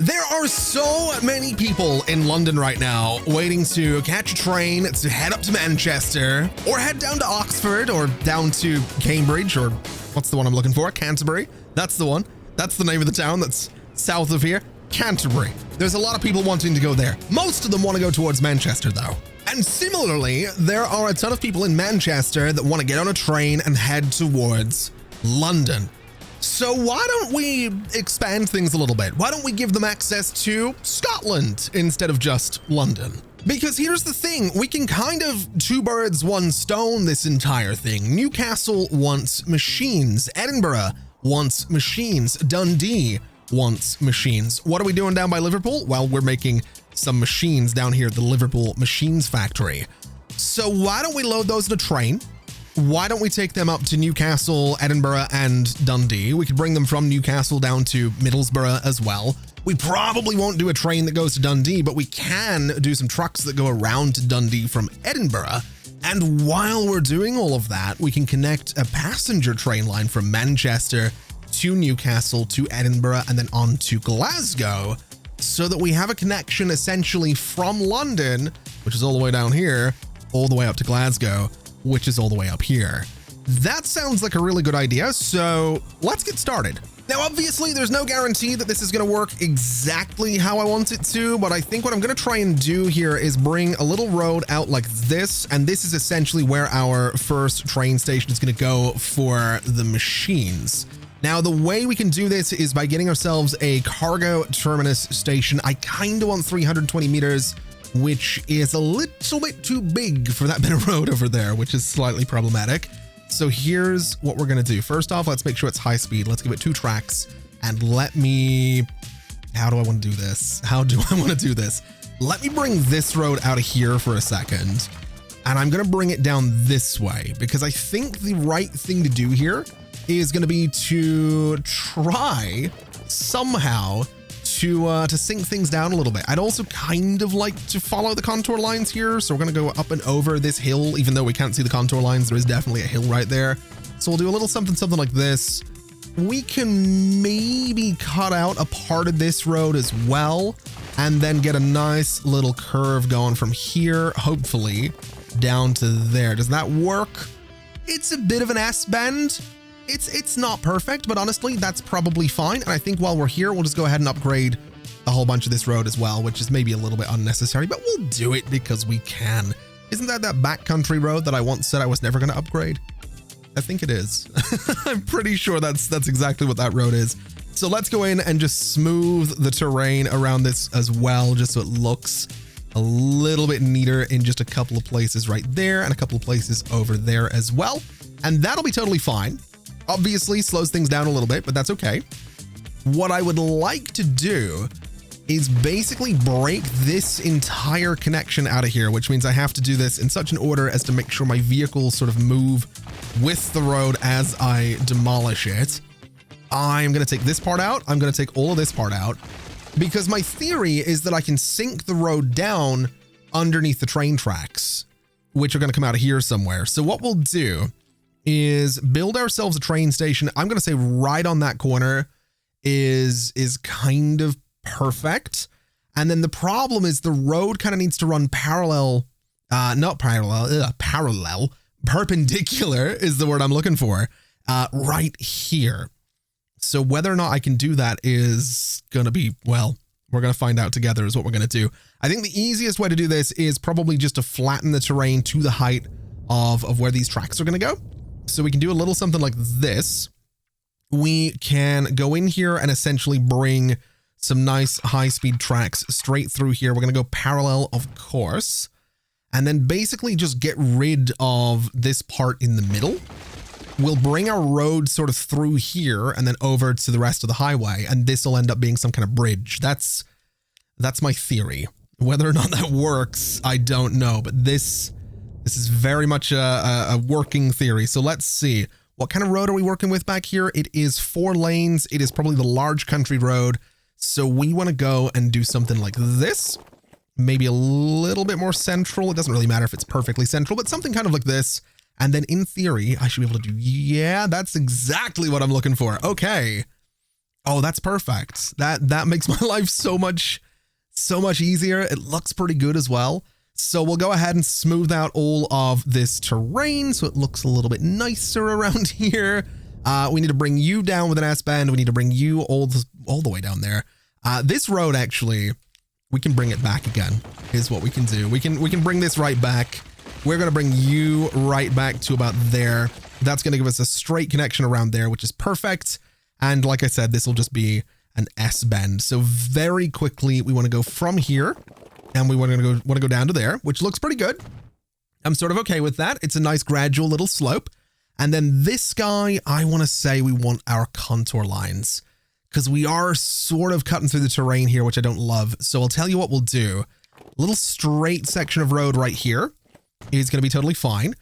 There are so many people in London right now waiting to catch a train to head up to Manchester or head down to Oxford or down to Cambridge, or what's the one I'm looking for? Canterbury. That's the one. That's the name of the town that's south of here. Canterbury. There's a lot of people wanting to go there. Most of them want to go towards Manchester though. And similarly, there are a ton of people in Manchester that want to get on a train and head towards London. So why don't we expand things a little bit? Why don't we give them access to Scotland instead of just London? Because here's the thing, we can kind of two birds, one stone this entire thing. Newcastle wants machines. Edinburgh wants machines. Dundee wants machines. What are we doing down by Liverpool? Well, we're making some machines down here at the Liverpool Machines Factory. So why don't we load those in a train? Why don't we take them up to Newcastle, Edinburgh, and Dundee? We could bring them from Newcastle down to Middlesbrough as well. We probably won't do a train that goes to Dundee, but we can do some trucks that go around to Dundee from Edinburgh. And while we're doing all of that, we can connect a passenger train line from Manchester to Newcastle to Edinburgh and then on to Glasgow, so that we have a connection essentially from London, which is all the way down here, all the way up to Glasgow, which is all the way up here. That sounds like a really good idea, so let's get started. Now, obviously, there's no guarantee that this is going to work exactly how I want it to, but I think what I'm going to try and do here is bring a little road out like this, and this is essentially where our first train station is going to go for the machines. Now, the way we can do this is by getting ourselves a cargo terminus station. I kind of want 320 meters, which is a little bit too big for that bit of road over there, which is slightly problematic. So here's what we're going to do. First off, let's make sure it's high speed. Let's give it 2 tracks and how do I want to do this? How do I want to do this? Let me bring this road out of here for a second, and I'm going to bring it down this way because I think the right thing to do here is going to be to try somehow to sync things down a little bit. I'd also kind of like to follow the contour lines here. So we're going to go up and over this hill, even though we can't see the contour lines. There is definitely a hill right there. So we'll do a little something like this. We can maybe cut out a part of this road as well, and then get a nice little curve going from here, hopefully down to there. Does that work? It's a bit of an S bend. It's not perfect, but honestly, that's probably fine. And I think while we're here, we'll just go ahead and upgrade a whole bunch of this road as well, which is maybe a little bit unnecessary, but we'll do it because we can. Isn't that backcountry road that I once said I was never going to upgrade? I think it is. I'm pretty sure that's exactly what that road is. So let's go in and just smooth the terrain around this as well, just so it looks a little bit neater in just a couple of places right there and a couple of places over there as well. And that'll be totally fine. Obviously slows things down a little bit, but that's okay. What I would like to do is basically break this entire connection out of here, which means I have to do this in such an order as to make sure my vehicles sort of move with the road as I demolish it. I'm going to take this part out. I'm going to take all of this part out because my theory is that I can sink the road down underneath the train tracks, which are going to come out of here somewhere. So what we'll do is build ourselves a train station. I'm going to say right on that corner is kind of perfect. And then the problem is the road kind of needs to run parallel, perpendicular is the word I'm looking for, right here. So whether or not I can do that is going to be, well, we're going to find out together is what we're going to do. I think the easiest way to do this is probably just to flatten the terrain to the height of where these tracks are going to go. So we can do a little something like this. We can go in here and essentially bring some nice high-speed tracks straight through here. We're going to go parallel, of course, and then basically just get rid of this part in the middle. We'll bring our road sort of through here and then over to the rest of the highway, and this will end up being some kind of bridge. That's my theory. Whether or not that works, I don't know, but this is very much a working theory. So let's see. What kind of road are we working with back here? It is 4 lanes. It is probably the large country road. So we want to go and do something like this. Maybe a little bit more central. It doesn't really matter if it's perfectly central, but something kind of like this. And then in theory, I should be able to do, yeah, that's exactly what I'm looking for. Okay. Oh, that's perfect. That makes my life so much easier. It looks pretty good as well. So we'll go ahead and smooth out all of this terrain so it looks a little bit nicer around here. We need to bring you down with an S-bend. We need to bring you all the way down there. This road, actually, we can bring it back again, is what we can do. We can bring this right back. We're going to bring you right back to about there. That's going to give us a straight connection around there, which is perfect. And like I said, this will just be an S-bend. So very quickly, we want to go from here and we want to go down to there, which looks pretty good. I'm sort of okay with that. It's a nice gradual little slope. And then this guy, I want to say we want our contour lines because we are sort of cutting through the terrain here, which I don't love. So I'll tell you what we'll do. A little straight section of road right here is going to be totally fine.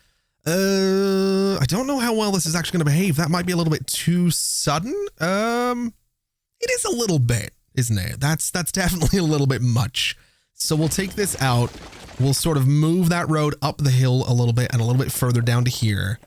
I don't know how well this is actually going to behave. That might be a little bit too sudden. It is a little bit, isn't it? That's definitely a little bit much. So we'll take this out. We'll sort of move that road up the hill a little bit and a little bit further down to here.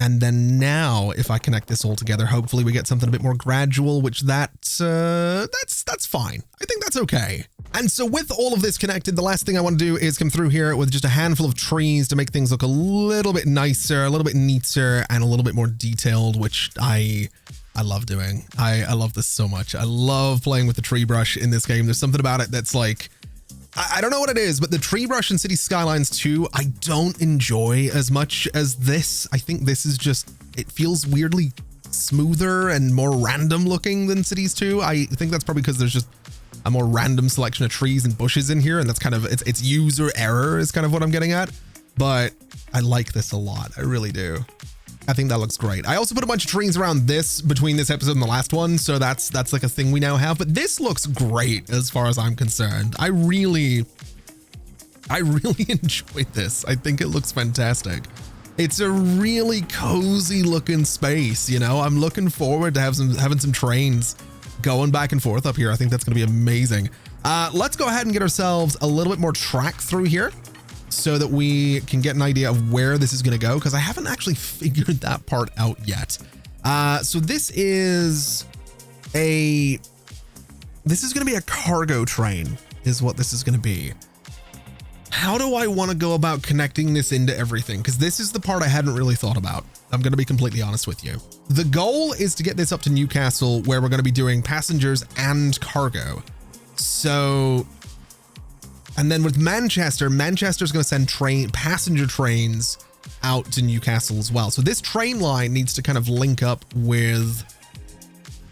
And then now, if I connect this all together, hopefully we get something a bit more gradual, which that's fine. I think that's okay. And so with all of this connected, the last thing I want to do is come through here with just a handful of trees to make things look a little bit nicer, a little bit neater, and a little bit more detailed, which I love doing. I love this so much. I love playing with the tree brush in this game. There's something about it that's like, I don't know what it is, but the tree brush in City Skylines 2, I don't enjoy as much as this. I think this is just, it feels weirdly smoother and more random looking than Cities 2. I think that's probably because there's just a more random selection of trees and bushes in here. And that's kind of, it's user error is kind of what I'm getting at. But I like this a lot. I really do. I think that looks great. I also put a bunch of trees around this between this episode and the last one. So that's like a thing we now have, but this looks great as far as I'm concerned. I really enjoyed this. I think it looks fantastic. It's a really cozy looking space. You know, I'm looking forward to having some trains going back and forth up here. I think that's going to be amazing. Let's go ahead and get ourselves a little bit more track through here, so that we can get an idea of where this is going to go, because I haven't actually figured that part out yet. So this is going to be a cargo train is what this is going to be. How do I want to go about connecting this into everything? Because this is the part I hadn't really thought about. I'm going to be completely honest with you. The goal is to get this up to Newcastle, where we're going to be doing passengers and cargo. So, and then with Manchester's going to send passenger trains out to Newcastle as well. So this train line needs to kind of link up with,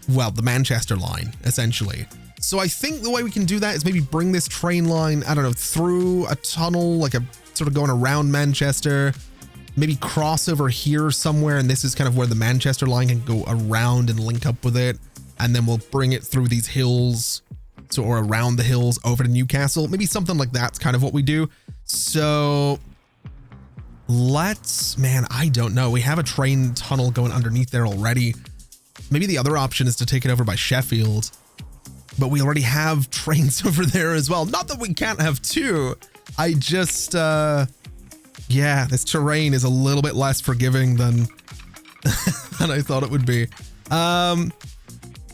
well, the Manchester line, essentially. So I think the way we can do that is maybe bring this train line, I don't know, through a tunnel, like a sort of going around Manchester, maybe cross over here somewhere. And this is kind of where the Manchester line can go around and link up with it. And then we'll bring it through these hills. So, or around the hills over to Newcastle, maybe something like that's kind of what we do. So man, I don't know. We have a train tunnel going underneath there already. Maybe the other option is to take it over by Sheffield, but we already have trains over there as well. Not that we can't have two. I just, yeah, this terrain is a little bit less forgiving than I thought it would be.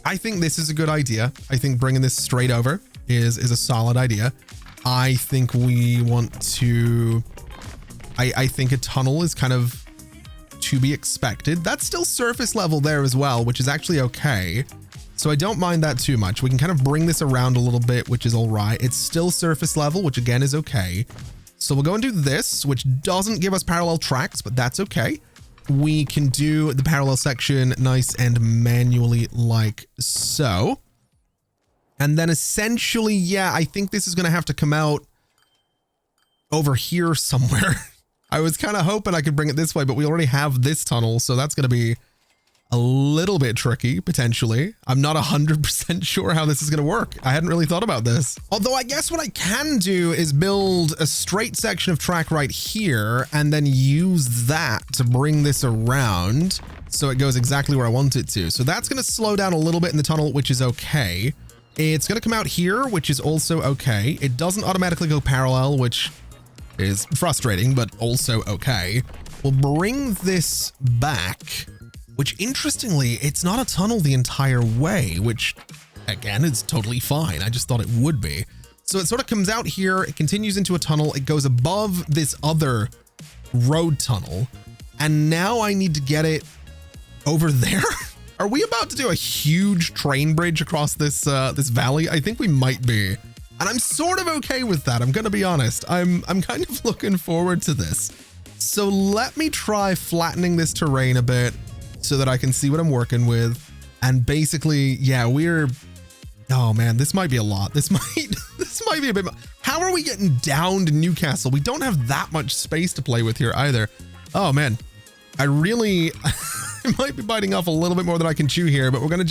I think this is a good idea. I think bringing this straight over is a solid idea. I think we want to, I think a tunnel is kind of to be expected. That's still surface level there as well, which is actually okay. So I don't mind that too much. We can kind of bring this around a little bit, which is all right. It's still surface level, which again is okay. So we'll go and do this, which doesn't give us parallel tracks, but that's okay. We can do the parallel section nice and manually like so. And then essentially, yeah, I think this is going to have to come out over here somewhere. I was kind of hoping I could bring it this way, but we already have this tunnel. So that's going to be a little bit tricky, potentially. I'm not 100% sure how this is going to work. I hadn't really thought about this. Although I guess what I can do is build a straight section of track right here and then use that to bring this around so it goes exactly where I want it to. So that's going to slow down a little bit in the tunnel, which is okay. It's going to come out here, which is also okay. It doesn't automatically go parallel, which is frustrating, but also okay. We'll bring this back which interestingly, it's not a tunnel the entire way, which again, is totally fine. I just thought it would be. So it sort of comes out here, it continues into a tunnel, it goes above this other road tunnel, and now I need to get it over there. Are we about to do a huge train bridge across this this valley? I think we might be. And I'm sort of okay with that. I'm gonna be honest. I'm kind of looking forward to this. So let me try flattening this terrain a bit so that I can see what I'm working with. And basically, yeah, oh man, this might be a lot. This might be a bit. How are we getting down to Newcastle? We don't have that much space to play with here either. Oh man, I might be biting off a little bit more than I can chew here, but we're gonna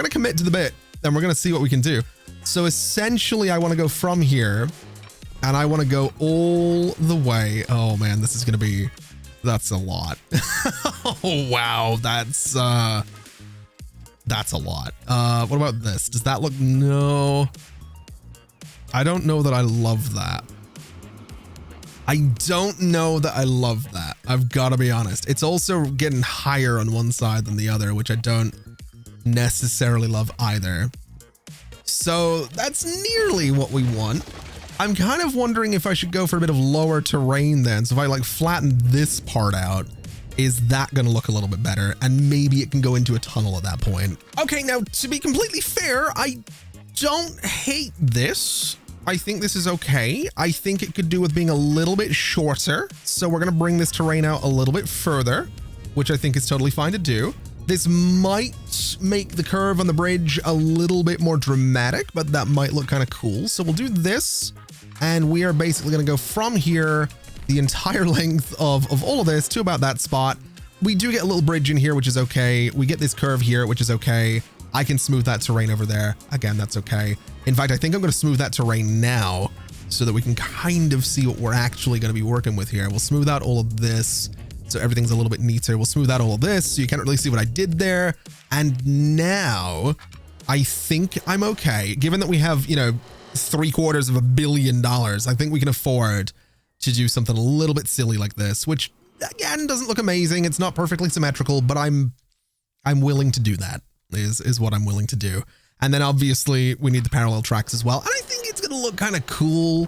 commit to the bit and we're gonna see what we can do. So essentially I want to go from here and I want to go all the way. Oh man, that's a lot. Oh wow, that's a lot. What about this? Does that look, no, I don't know that I love that. I don't know that I love that. I've got to be honest. It's also getting higher on one side than the other, which I don't necessarily love either. So that's nearly what we want. I'm kind of wondering if I should go for a bit of lower terrain then. So if I like flatten this part out, is that going to look a little bit better? And maybe it can go into a tunnel at that point. Okay, now to be completely fair, I don't hate this. I think this is okay. I think it could do with being a little bit shorter. So we're going to bring this terrain out a little bit further, which I think is totally fine to do. This might make the curve on the bridge a little bit more dramatic, but that might look kind of cool. So we'll do this, and we are basically going to go from here the entire length of all of this to about that spot. We do get a little bridge in here, which is okay. We get this curve here, which is okay. I can smooth that terrain over there. Again, that's okay. In fact, I think I'm going to smooth that terrain now so that we can kind of see what we're actually going to be working with here. We'll smooth out all of this so everything's a little bit neater. We'll smooth out all of this so you can't really see what I did there. And now I think I'm okay. Given that we have, you know, $750 million, I think we can afford to do something a little bit silly like this, which again doesn't look amazing. It's not perfectly symmetrical, but I'm willing to do that. Is what I'm willing to do. And then obviously we need the parallel tracks as well. And I think it's going to look kind of cool.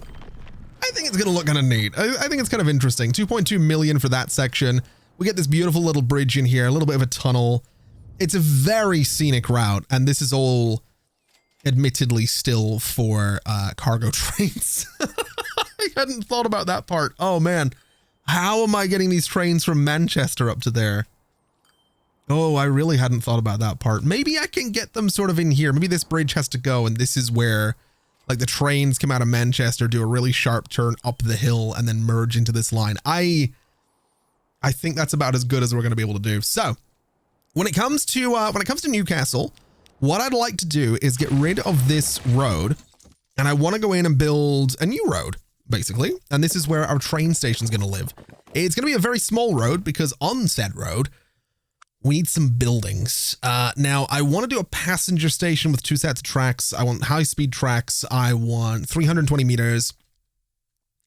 I think it's going to look kind of neat. I think it's kind of interesting. 2.2 million for that section. We get this beautiful little bridge in here, a little bit of a tunnel. It's a very scenic route. And this is all admittedly still for cargo trains. I hadn't thought about that part. Oh man, how am I getting these trains from Manchester up to there? Oh, I really hadn't thought about that part. Maybe I can get them sort of in here. Maybe this bridge has to go, and this is where like the trains come out of Manchester, do a really sharp turn up the hill, and then merge into this line. I think that's about as good as we're going to be able to do. So when it comes to Newcastle, what I'd like to do is get rid of this road, and I want to go in and build a new road, basically. And this is where our train station is going to live. It's going to be a very small road because on said road, we need some buildings. Now, I want to do a passenger station with 2 sets of tracks. I want high-speed tracks. I want 320 meters.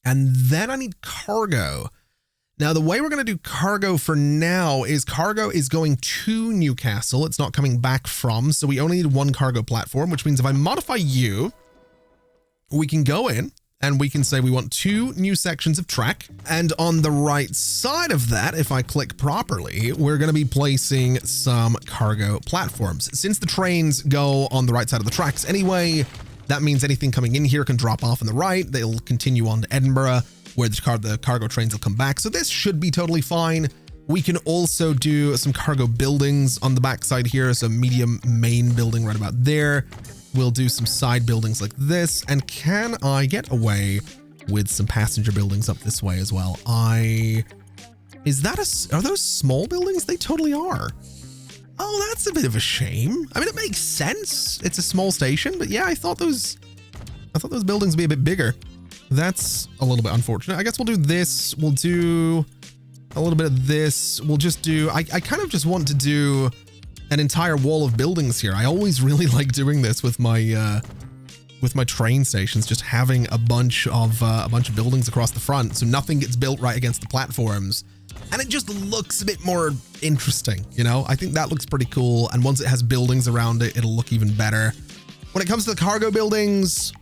And then I need cargo. Now, the way we're going to do cargo for now is cargo is going to Newcastle. It's not coming back from. So we only need 1 cargo platform, which means if I modify you, we can go in and we can say we want 2 new sections of track. And on the right side of that, if I click properly, we're going to be placing some cargo platforms. Since the trains go on the right side of the tracks anyway, that means anything coming in here can drop off on the right. They'll continue on to Edinburgh, where the cargo trains will come back. So this should be totally fine. We can also do some cargo buildings on the backside here. So medium main building right about there. We'll do some side buildings like this. And can I get away with some passenger buildings up this way as well? Are those small buildings? They totally are. Oh, that's a bit of a shame. I mean, it makes sense. It's a small station, but yeah, I thought those buildings would be a bit bigger. That's a little bit unfortunate. I guess we'll do this. We'll do a little bit of this. We'll just do, I kind of just want to do an entire wall of buildings here. I always really like doing this with my train stations, just having a bunch of buildings across the front. So nothing gets built right against the platforms. and it just looks a bit more interesting, you know? I think that looks pretty cool, and once it has buildings around it, it'll look even better. When it comes to the cargo buildings,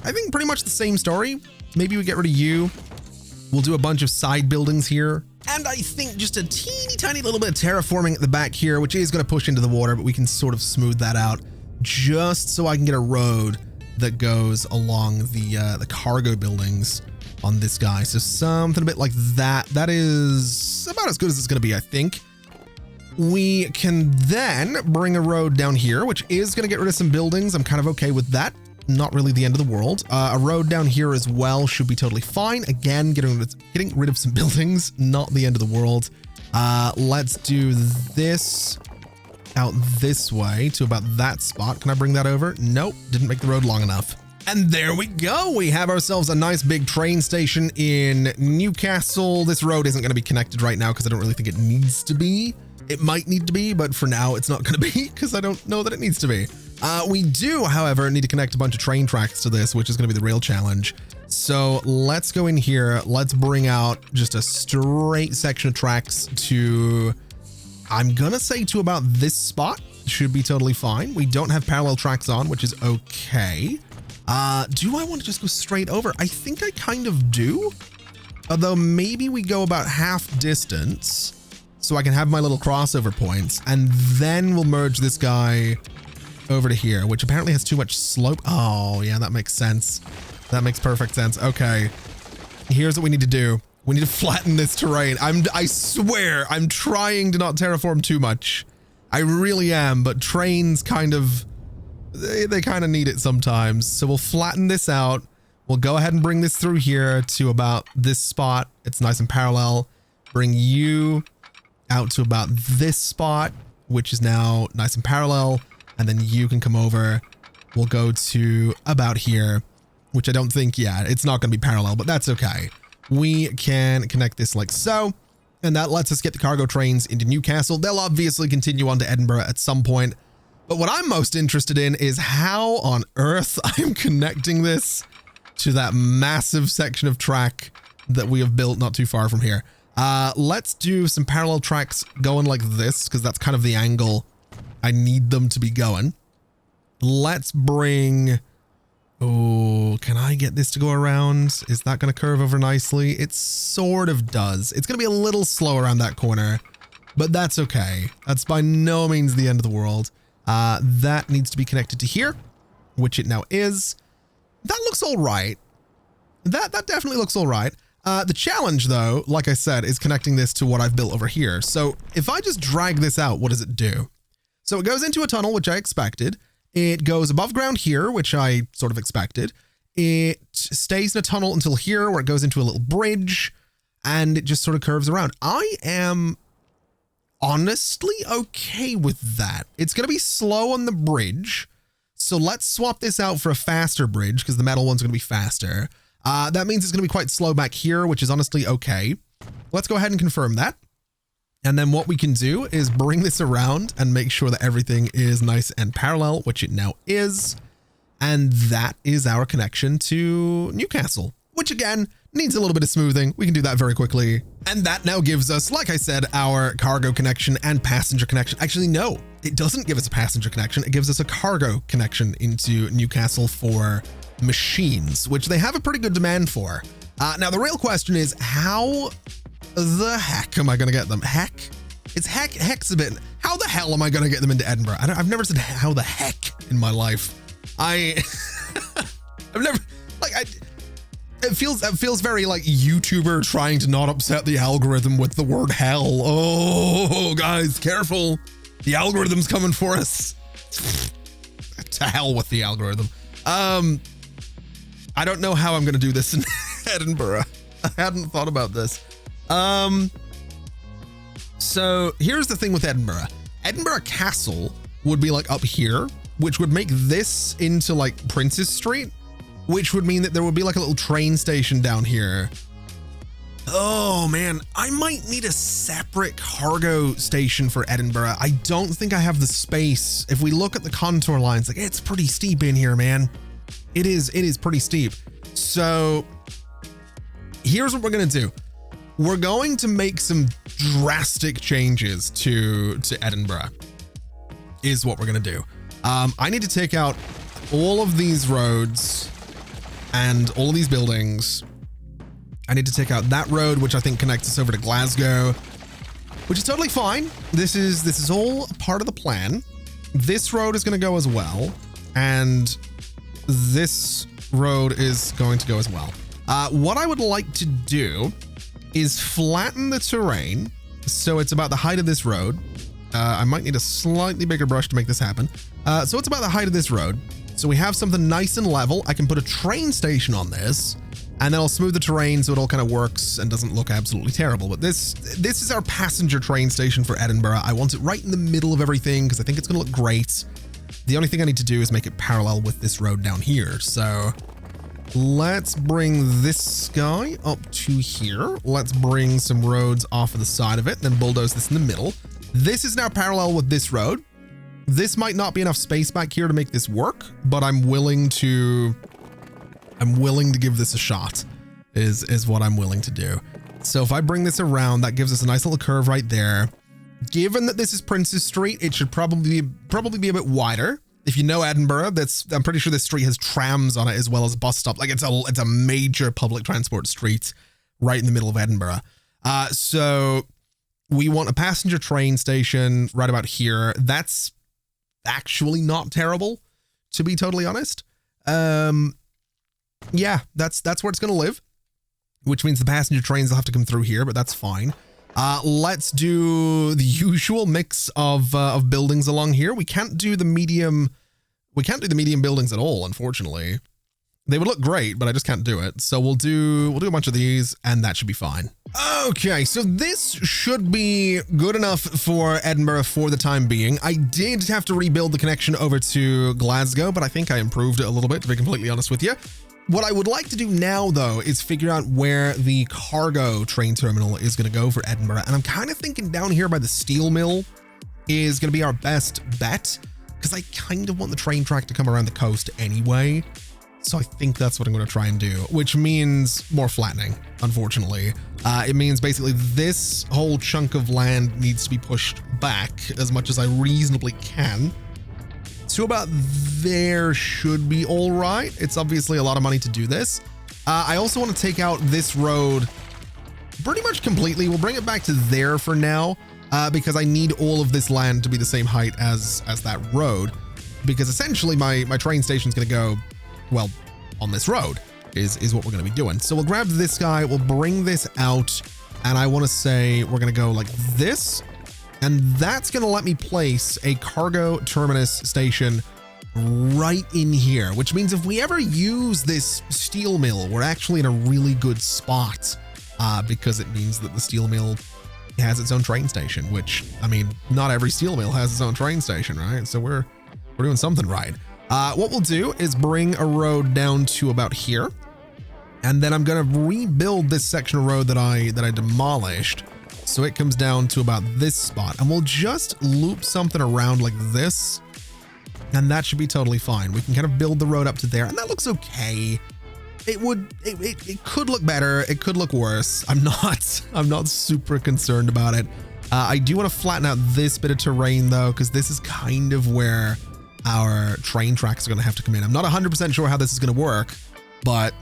I think pretty much the same story. Maybe we get rid of you. We'll do a bunch of side buildings here. And I think just a teeny tiny little bit of terraforming at the back here, which is going to push into the water, but we can sort of smooth that out just so I can get a road that goes along the cargo buildings on this guy. So something a bit like that. That is about as good as it's going to be, I think. We can then bring a road down here, which is going to get rid of some buildings. I'm kind of okay with that. Not really the end of the world. A road down here as well should be totally fine. Again, getting rid of some buildings, not the end of the world. Let's do this out this way to about that spot. Can I bring that over? Nope, didn't make the road long enough. And there we go. We have ourselves a nice big train station in Newcastle. This road isn't going to be connected right now because I don't really think it needs to be. It might need to be, but for now it's not going to be because I don't know that it needs to be. We do, however, need to connect a bunch of train tracks to this, which is going to be the real challenge. So let's go in here. Let's bring out just a straight section of tracks to, I'm going to say to about this spot. Should be totally fine. We don't have parallel tracks on, which is okay. Do I want to just go straight over? I think I kind of do. Although maybe we go about half distance so I can have my little crossover points, and then we'll merge this guy over to here, which apparently has too much slope. Oh yeah, that makes sense. That makes perfect sense. Okay, here's what we need to do. We need to flatten this terrain. I swear I'm trying to not terraform too much. I really am, but trains kind of, they kind of need it sometimes. So we'll flatten this out. We'll go ahead and bring this through here to about this spot. It's nice and parallel. Bring you out to about this spot, which is now nice and parallel. And then you can come over. We'll go to about here, which I don't think, yeah, it's not going to be parallel, but that's okay. We can connect this like so, and that lets us get the cargo trains into Newcastle. They'll obviously continue on to Edinburgh at some point, but what I'm most interested in is how on earth I'm connecting this to that massive section of track that we have built not too far from here. Let's do some parallel tracks going like this, because that's kind of the angle I need them to be going. Let's bring, oh, can I get this to go around? Is that going to curve over nicely? It sort of does. It's going to be a little slow around that corner, but that's okay. That's by no means the end of the world. That needs to be connected to here, which it now is. That looks all right. That definitely looks all right. The challenge though, like I said, is connecting this to what I've built over here. So if I just drag this out, what does it do? So it goes into a tunnel, which I expected. It goes above ground here, which I sort of expected. It stays in a tunnel until here, where it goes into a little bridge, and it just sort of curves around. I am honestly okay with that. It's going to be slow on the bridge. So let's swap this out for a faster bridge, because the metal one's going to be faster. That means it's going to be quite slow back here, which is honestly okay. Let's go ahead and confirm that. And then what we can do is bring this around and make sure that everything is nice and parallel, which it now is. And that is our connection to Newcastle, which again needs a little bit of smoothing. We can do that very quickly. And that now gives us, like I said, our cargo connection and passenger connection. Actually, no, it doesn't give us a passenger connection. It gives us a cargo connection into Newcastle for machines, which they have a pretty good demand for. Now, the real question is, how the heck am I going to get them? Heck? It's heck's a bit. How the hell am I going to get them into Edinburgh? I've never said how the heck in my life. I've never, like, it feels very like YouTuber trying to not upset the algorithm with the word hell. Oh, guys, careful. The algorithm's coming for us. To hell with the algorithm. I don't know how I'm going to do this in Edinburgh. I hadn't thought about this. So here's the thing with Edinburgh. Edinburgh Castle would be like up here, which would make this into like Princess Street, which would mean that there would be like a little train station down here. Oh man, I might need a separate cargo station for Edinburgh. I don't think I have the space. If we look at the contour lines, like it's pretty steep in here, man. It is pretty steep. So here's what we're going to do. We're going to make some drastic changes to Edinburgh is what we're going to do. I need to take out all of these roads and all of these buildings. I need to take out that road, which I think connects us over to Glasgow, which is totally fine. This is all part of the plan. This road is going to go as well. And this road is going to go as well. What I would like to do is flatten the terrain so it's about the height of this road. I might need a slightly bigger brush to make this happen. So it's about the height of this road. So we have something nice and level. I can put a train station on this, and then I'll smooth the terrain so it all kind of works and doesn't look absolutely terrible. But this is our passenger train station for Edinburgh. I want it right in the middle of everything because I think it's going to look great. The only thing I need to do is make it parallel with this road down here. So let's bring this guy up to here. Let's bring some roads off of the side of it, then bulldoze this in the middle. This is now parallel with this road. This might not be enough space back here to make this work, but I'm willing to give this a shot is what I'm willing to do. So if I bring this around, that gives us a nice little curve right there. Given that this is Prince's Street, it should probably be a bit wider. If you know Edinburgh, I'm pretty sure this street has trams on it as well as a bus stop. Like it's a major public transport street right in the middle of Edinburgh. So we want a passenger train station right about here. That's actually not terrible, to be totally honest. Yeah, that's where it's going to live, which means the passenger trains will have to come through here, but that's fine. Let's do the usual mix of buildings along here. We can't do the medium buildings at all, unfortunately. They would look great, but I just can't do it. So we'll do a bunch of these, and that should be fine. Okay, so this should be good enough for Edinburgh for the time being. I did have to rebuild the connection over to Glasgow, but I think I improved it a little bit, to be completely honest with you. What I would like to do now, though, is figure out where the cargo train terminal is going to go for Edinburgh. And I'm kind of thinking down here by the steel mill is going to be our best bet, because I kind of want the train track to come around the coast anyway. So I think that's what I'm going to try and do, which means more flattening, unfortunately. It means basically this whole chunk of land needs to be pushed back as much as I reasonably can. So about there should be all right. It's obviously a lot of money to do this. I also want to take out this road pretty much completely. We'll bring it back to there for now, because I need all of this land to be the same height as that road, because essentially my train station is going to go, well, on this road is what we're going to be doing. So we'll grab this guy, we'll bring this out, and I want to say we're going to go like this. And that's going to let me place a cargo terminus station right in here, which means if we ever use this steel mill, we're actually in a really good spot, because it means that the steel mill has its own train station, which, I mean, not every steel mill has its own train station, right? So we're doing something right. What we'll do is bring a road down to about here, and then I'm going to rebuild this section of road that I demolished. So it comes down to about this spot, and we'll just loop something around like this, and that should be totally fine. We can kind of build the road up to there, and that looks okay. It could look better. It could look worse. I'm not super concerned about it. I do want to flatten out this bit of terrain though, because this is kind of where our train tracks are going to have to come in. I'm not 100% sure how this is going to work, but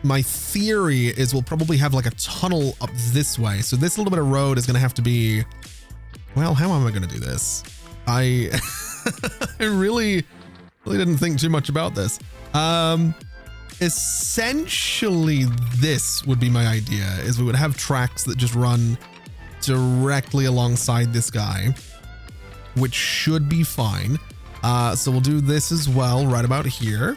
my theory is we'll probably have like a tunnel up this way. So this little bit of road is going to have to be, well, how am I going to do this? I really didn't think too much about this. Essentially this would be my idea, is we would have tracks that just run directly alongside this guy, which should be fine. So we'll do this as well right about here.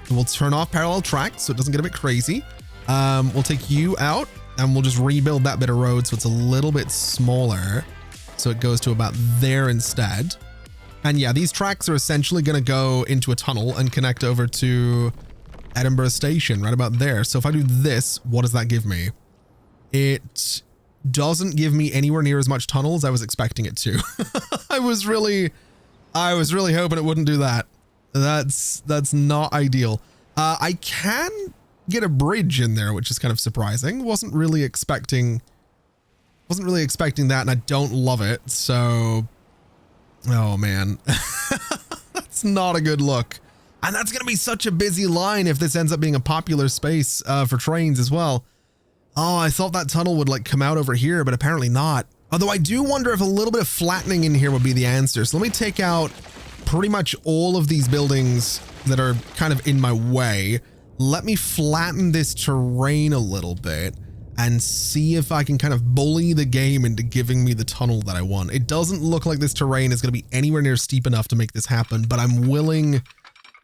We'll turn off parallel tracks so it doesn't get a bit crazy. We'll take you out and we'll just rebuild that bit of road so it's a little bit smaller. So it goes to about there instead. And yeah, these tracks are essentially going to go into a tunnel and connect over to Edinburgh Station right about there. So if I do this, what does that give me? It doesn't give me anywhere near as much tunnel as I was expecting it to. I was really hoping it wouldn't do that. That's not ideal. I can get a bridge in there, which is kind of surprising. Wasn't really expecting Wasn't really expecting that, and I don't love it. So, oh man, that's not a good look. And that's going to be such a busy line if this ends up being a popular space for trains as well. Oh, I thought that tunnel would like come out over here, but apparently not. Although I do wonder if a little bit of flattening in here would be the answer. So let me take out pretty much all of these buildings that are kind of in my way. Let me flatten this terrain a little bit and see if I can kind of bully the game into giving me the tunnel that I want. It doesn't look like this terrain is going to be anywhere near steep enough to make this happen, but I'm willing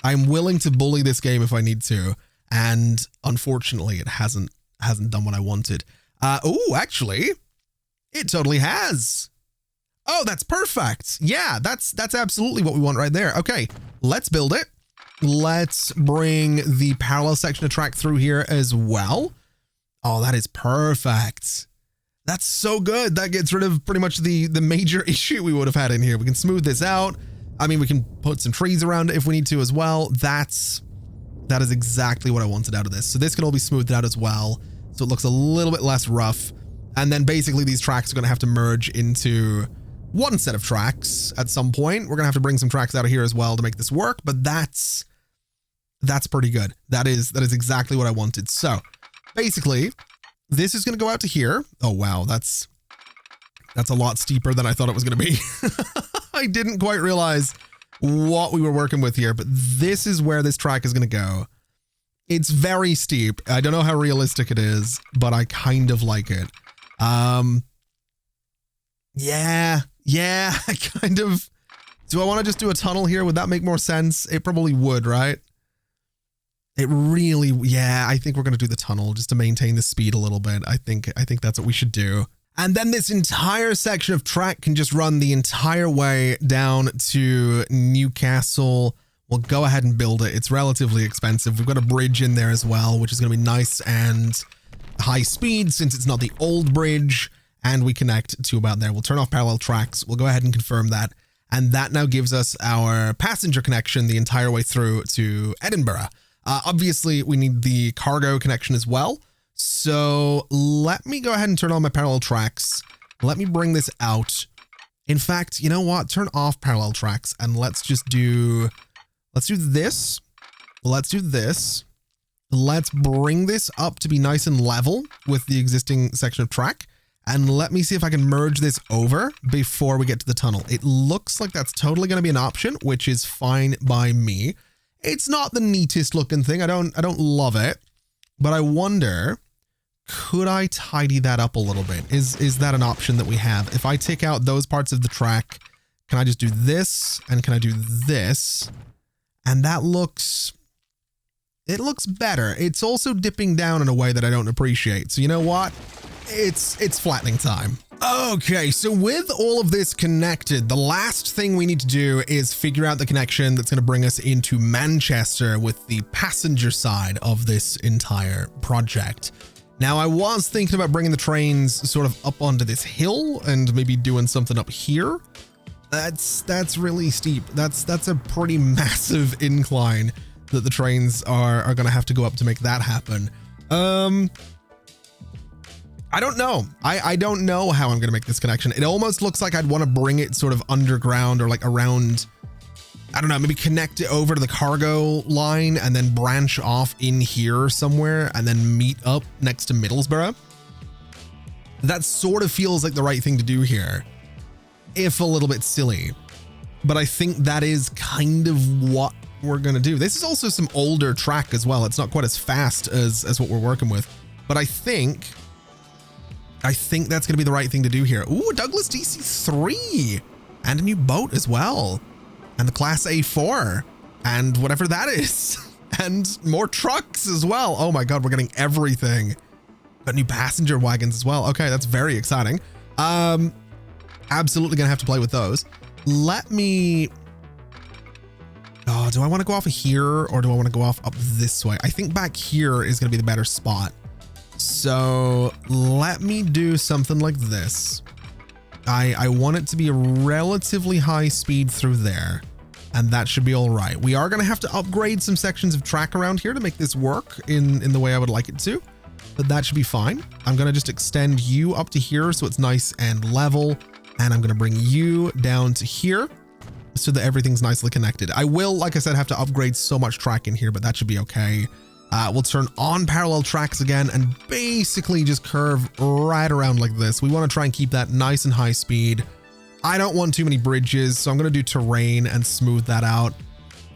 to bully this game if I need to. And unfortunately, it hasn't done what I wanted. Oh, actually, it totally has. Oh, that's perfect. Yeah, that's absolutely what we want right there. Okay, let's build it. Let's bring the parallel section of track through here as well. Oh, that is perfect. That's so good. That gets rid of pretty much the major issue we would have had in here. We can smooth this out. I mean, we can put some trees around it if we need to as well. That is exactly what I wanted out of this. So this can all be smoothed out as well, so it looks a little bit less rough. And then basically these tracks are going to have to merge into one set of tracks at some point. We're going to have to bring some tracks out of here as well to make this work, but that's pretty good. That is exactly what I wanted. So basically, this is going to go out to here. Oh, wow. That's a lot steeper than I thought it was going to be. I didn't quite realize what we were working with here, but this is where this track is going to go. It's very steep. I don't know how realistic it is, but I kind of like it. Yeah, I kind of... Do I want to just do a tunnel here? Would that make more sense? It probably would, right? It really, yeah, I think we're going to do the tunnel just to maintain the speed a little bit. I think that's what we should do. And then this entire section of track can just run the entire way down to Newcastle. We'll go ahead and build it. It's relatively expensive. We've got a bridge in there as well, which is going to be nice and high speed since it's not the old bridge, and we connect to about there. We'll turn off parallel tracks. We'll go ahead and confirm that. And that now gives us our passenger connection the entire way through to Edinburgh. Obviously, we need the cargo connection as well. So let me go ahead and turn on my parallel tracks. Let me bring this out. In fact, you know what? Turn off parallel tracks and let's do this. Let's do this. Let's bring this up to be nice and level with the existing section of track. And let me see if I can merge this over before we get to the tunnel. It looks like that's totally going to be an option, which is fine by me. It's not the neatest looking thing. I don't love it, but I wonder, could I tidy that up a little bit? Is that an option that we have? If I take out those parts of the track, can I just do this? And can I do this? And that looks, it looks better. It's also dipping down in a way that I don't appreciate. So you know what? It's flattening time. Okay, so with all of this connected, the last thing we need to do is figure out the connection that's going to bring us into Manchester with the passenger side of this entire project. Now, I was thinking about bringing the trains sort of up onto this hill and maybe doing something up here. That's really steep. That's a pretty massive incline that the trains are going to have to go up to make that happen. I don't know. I don't know how I'm going to make this connection. It almost looks like I'd want to bring it sort of underground or like around, I don't know, maybe connect it over to the cargo line and then branch off in here somewhere and then meet up next to Middlesbrough. That sort of feels like the right thing to do here, if a little bit silly. But I think that is kind of what we're going to do. This is also some older track as well. It's not quite as fast as what we're working with. But I think that's going to be the right thing to do here. Ooh, Douglas DC-3 and a new boat as well. And the Class A4 and whatever that is. And more trucks as well. Oh my God, we're getting everything. Got new passenger wagons as well. Okay, that's very exciting. Absolutely going to have to play with those. Let me... Oh, do I want to go off of here or do I want to go off up this way? I think back here is going to be the better spot. So let me do something like this. I want it to be a relatively high speed through there, and that should be all right. We are going to have to upgrade some sections of track around here to make this work in the way I would like it to. but that should be fine. I'm going to just extend you up to here so it's nice and level. And I'm going to bring you down to here so that everything's nicely connected. I will, like I said, have to upgrade so much track in here, but that should be okay. We'll turn on parallel tracks again and basically just curve right around like this. We want to try and keep that nice and high speed. I don't want too many bridges, so I'm going to do terrain and smooth that out.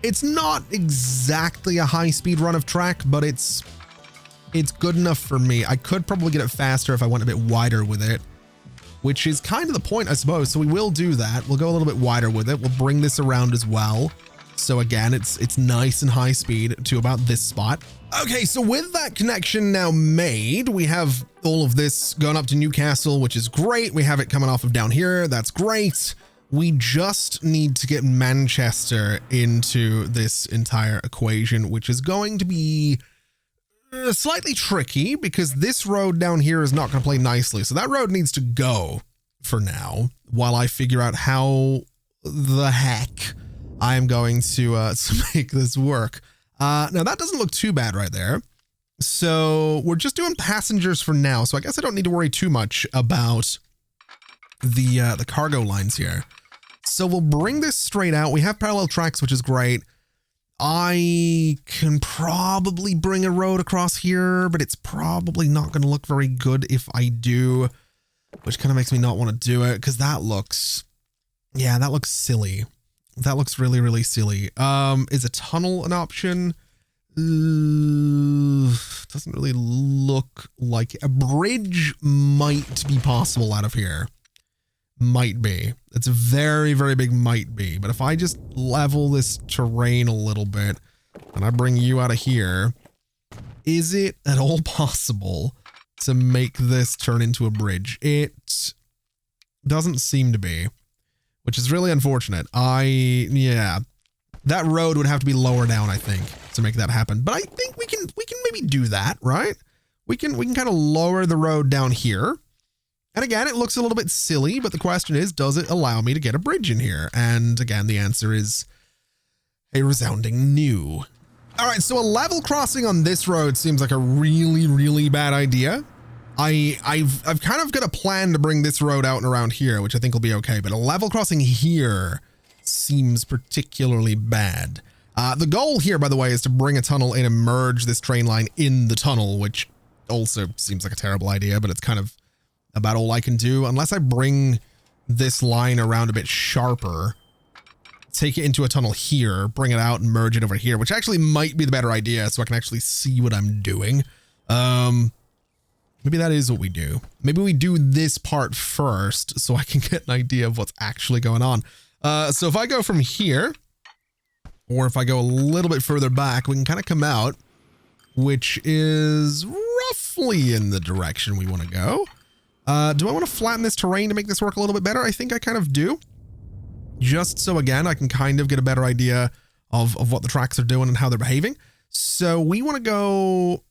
It's not exactly a high speed run of track, but it's good enough for me. I could probably get it faster if I went a bit wider with it, which is kind of the point, I suppose. So we will do that. We'll go a little bit wider with it. We'll bring this around as well. So again, it's nice and high speed to about this spot. Okay, so with that connection now made, we have all of this going up to Newcastle, which is great. We have it coming off of down here. That's great. We just need to get Manchester into this entire equation, which is going to be slightly tricky because this road down here is not going to play nicely. So that road needs to go for now while I figure out how the heck I am going to make this work. Now that doesn't look too bad right there. So we're just doing passengers for now. So I guess I don't need to worry too much about the cargo lines here. So we'll bring this straight out. We have parallel tracks, which is great. I can probably bring a road across here, but it's probably not going to look very good if I do, which kind of makes me not want to do it because that looks silly. That looks really, really silly. Is a tunnel an option? Doesn't really look like it. A bridge might be possible out of here. Might be. It's a very, very big might be. But if I just level this terrain a little bit and I bring you out of here, is it at all possible to make this turn into a bridge? It doesn't seem to be, which is really unfortunate. Yeah, that road would have to be lower down, I think, to make that happen. But I think we can maybe do that, right? We can kind of lower the road down here. And again, it looks a little bit silly, but the question is, does it allow me to get a bridge in here? And again, the answer is a resounding no. All right, so a level crossing on this road seems like a really, really bad idea. I've kind of got a plan to bring this road out and around here, which I think will be okay, but a level crossing here seems particularly bad. The goal here, by the way, is to bring a tunnel in and merge this train line in the tunnel, which also seems like a terrible idea, but it's kind of about all I can do. Unless I bring this line around a bit sharper, take it into a tunnel here, bring it out and merge it over here, which actually might be the better idea so I can actually see what I'm doing. Maybe that is what we do. Maybe we do this part first so I can get an idea of what's actually going on. So if I go from here, or if I go a little bit further back, we can kind of come out, which is roughly in the direction we want to go. Do I want to flatten this terrain to make this work a little bit better? I think I kind of do. Just so, again, I can kind of get a better idea of what the tracks are doing and how they're behaving. So we want to go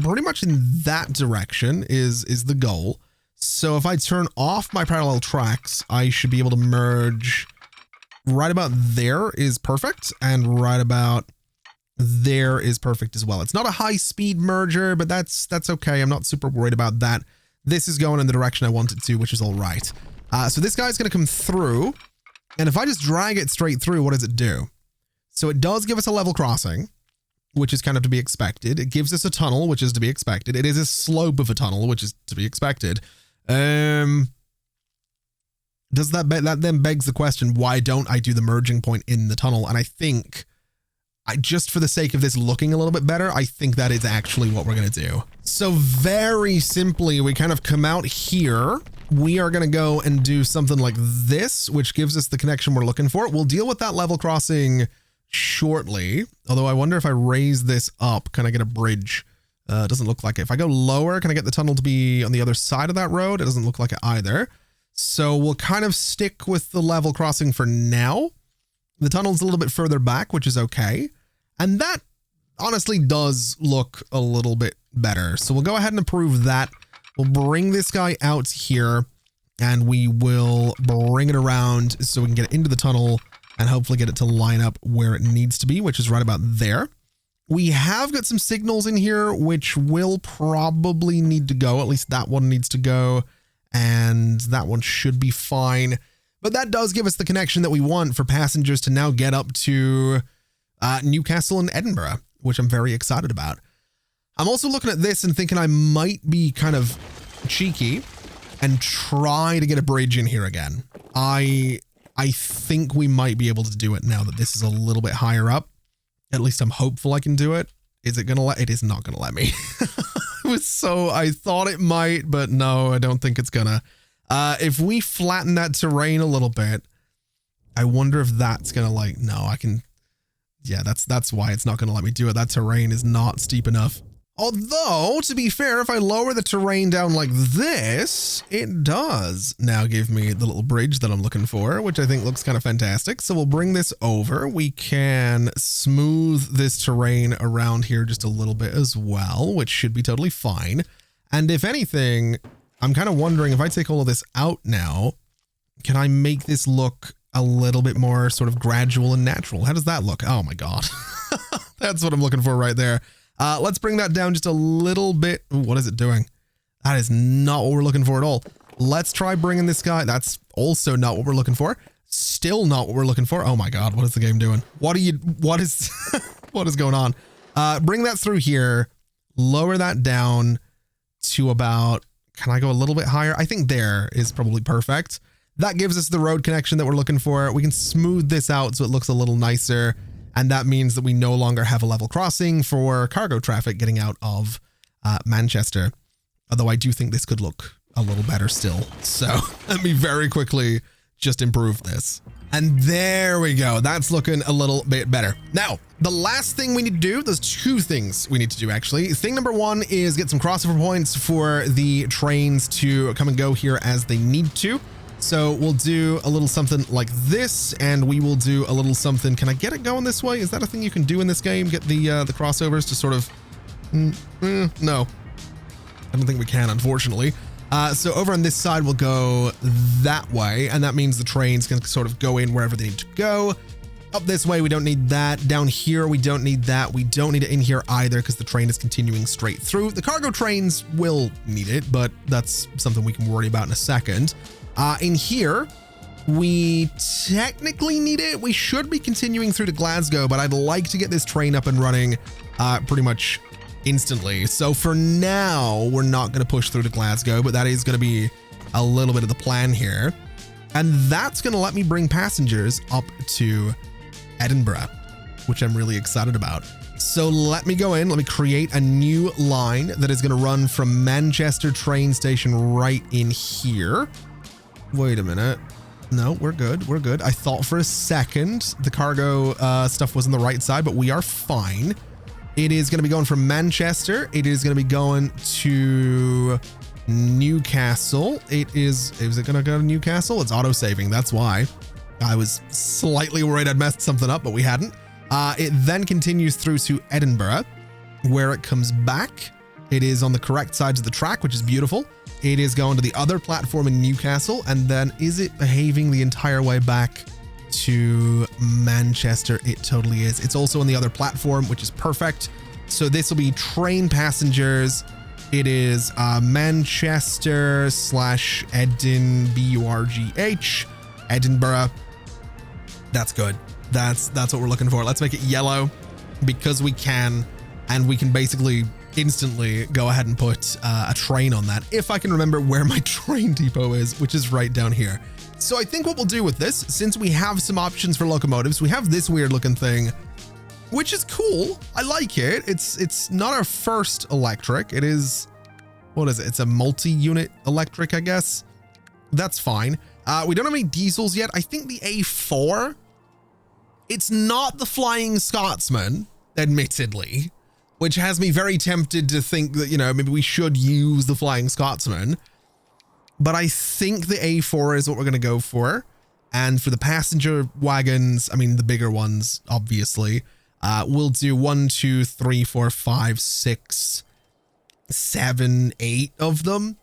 pretty much in that direction is the goal. So if I turn off my parallel tracks, I should be able to merge right about there is perfect. And right about there is perfect as well. It's not a high speed merger, but that's okay. I'm not super worried about that. This is going in the direction I want it to, which is all right. So this guy's going to come through. And if I just drag it straight through, what does it do? So it does give us a level crossing, which is kind of to be expected. It gives us a tunnel, which is to be expected. It is a slope of a tunnel, which is to be expected. Does that then begs the question, why don't I do the merging point in the tunnel? And I think, just for the sake of this looking a little bit better, I think that is actually what we're going to do. So very simply, we kind of come out here. We are going to go and do something like this, which gives us the connection we're looking for. We'll deal with that level crossing shortly. Although I wonder if I raise this up, can I get a bridge? It doesn't look like it. If I go lower, can I get the tunnel to be on the other side of that road? It doesn't look like it either. So we'll kind of stick with the level crossing for now. The tunnel's a little bit further back, which is okay. And that honestly does look a little bit better. So we'll go ahead and approve that. We'll bring this guy out here and we will bring it around so we can get it into the tunnel and hopefully get it to line up where it needs to be, which is right about there. We have got some signals in here, which will probably need to go. At least that one needs to go. And that one should be fine. But that does give us the connection that we want for passengers to now get up to Newcastle and Edinburgh, which I'm very excited about. I'm also looking at this and thinking I might be kind of cheeky and try to get a bridge in here again. I think we might be able to do it now that this is a little bit higher up. At least I'm hopeful I can do it. Is it gonna let? It is not gonna let me. I thought it might, but no, I don't think it's gonna. If we flatten that terrain a little bit, I wonder if that's gonna no, I can. Yeah, that's why it's not gonna let me do it. That terrain is not steep enough. Although, to be fair, if I lower the terrain down like this, it does now give me the little bridge that I'm looking for, which I think looks kind of fantastic. So we'll bring this over. We can smooth this terrain around here just a little bit as well, which should be totally fine. And if anything, I'm kind of wondering if I take all of this out now, can I make this look a little bit more sort of gradual and natural? How does that look? Oh my God. That's what I'm looking for right there. Let's bring that down just a little bit. Ooh, what is it doing? That is not what we're looking for at all. Let's try bringing this guy. That's also not what we're looking for. Still not what we're looking for. Oh my God, what is the game doing? What is, what is going on? Bring that through here, lower that down to about, can I go a little bit higher? I think there is probably perfect. That gives us the road connection that we're looking for. We can smooth this out so it looks a little nicer. And that means that we no longer have a level crossing for cargo traffic getting out of Manchester. Although I do think this could look a little better still. So let me very quickly just improve this. And there we go. That's looking a little bit better. Now, the last thing we need to do, there's two things we need to do actually. Thing number one is get some crossover points for the trains to come and go here as they need to. So we'll do a little something like this, and we will do a little something. Can I get it going this way? Is that a thing you can do in this game? Get the crossovers to sort of, no, I don't think we can, unfortunately. So over on this side, we'll go that way. And that means the trains can sort of go in wherever they need to go. Up this way, we don't need that. Down here, we don't need that. We don't need it in here either because the train is continuing straight through. The cargo trains will need it, but that's something we can worry about in a second. In here, we technically need it. We should be continuing through to Glasgow, but I'd like to get this train up and running pretty much instantly. So for now, we're not going to push through to Glasgow, but that is going to be a little bit of the plan here. And that's going to let me bring passengers up to Edinburgh, which I'm really excited about. So let me go in. Let me create a new line that is going to run from Manchester train station right in here. Wait a minute. No, we're good. We're good. I thought for a second the cargo stuff was on the right side, but we are fine. It is going to be going from Manchester. It is going to be going to Newcastle. Is it going to go to Newcastle? It's auto saving. That's why I was slightly worried I'd messed something up, but we hadn't. It then continues through to Edinburgh, where it comes back. It is on the correct sides of the track, which is beautiful. It is going to the other platform in Newcastle, and then is it behaving the entire way back to Manchester? It totally is. It's also on the other platform, which is perfect. So this will be train passengers. It is Manchester / Edinburgh. Edinburgh. That's good. That's what we're looking for. Let's make it yellow because we can, and we can basically instantly go ahead and put a train on that if I can remember where my train depot is, which is right down here. So I think what we'll do with this, since we have some options for locomotives, we have this weird looking thing, which is cool. I like it. It's not our first electric. It is, what is it? It's a multi-unit electric, I guess. That's fine. We don't have any diesels yet. I think the A4, it's not the Flying Scotsman, admittedly, which has me very tempted to think that, you know, maybe we should use the Flying Scotsman. But I think the A4 is what we're going to go for. And for the passenger wagons, I mean, the bigger ones, obviously, we'll do 1, 2, 3, 4, 5, 6, 7, 8 of them.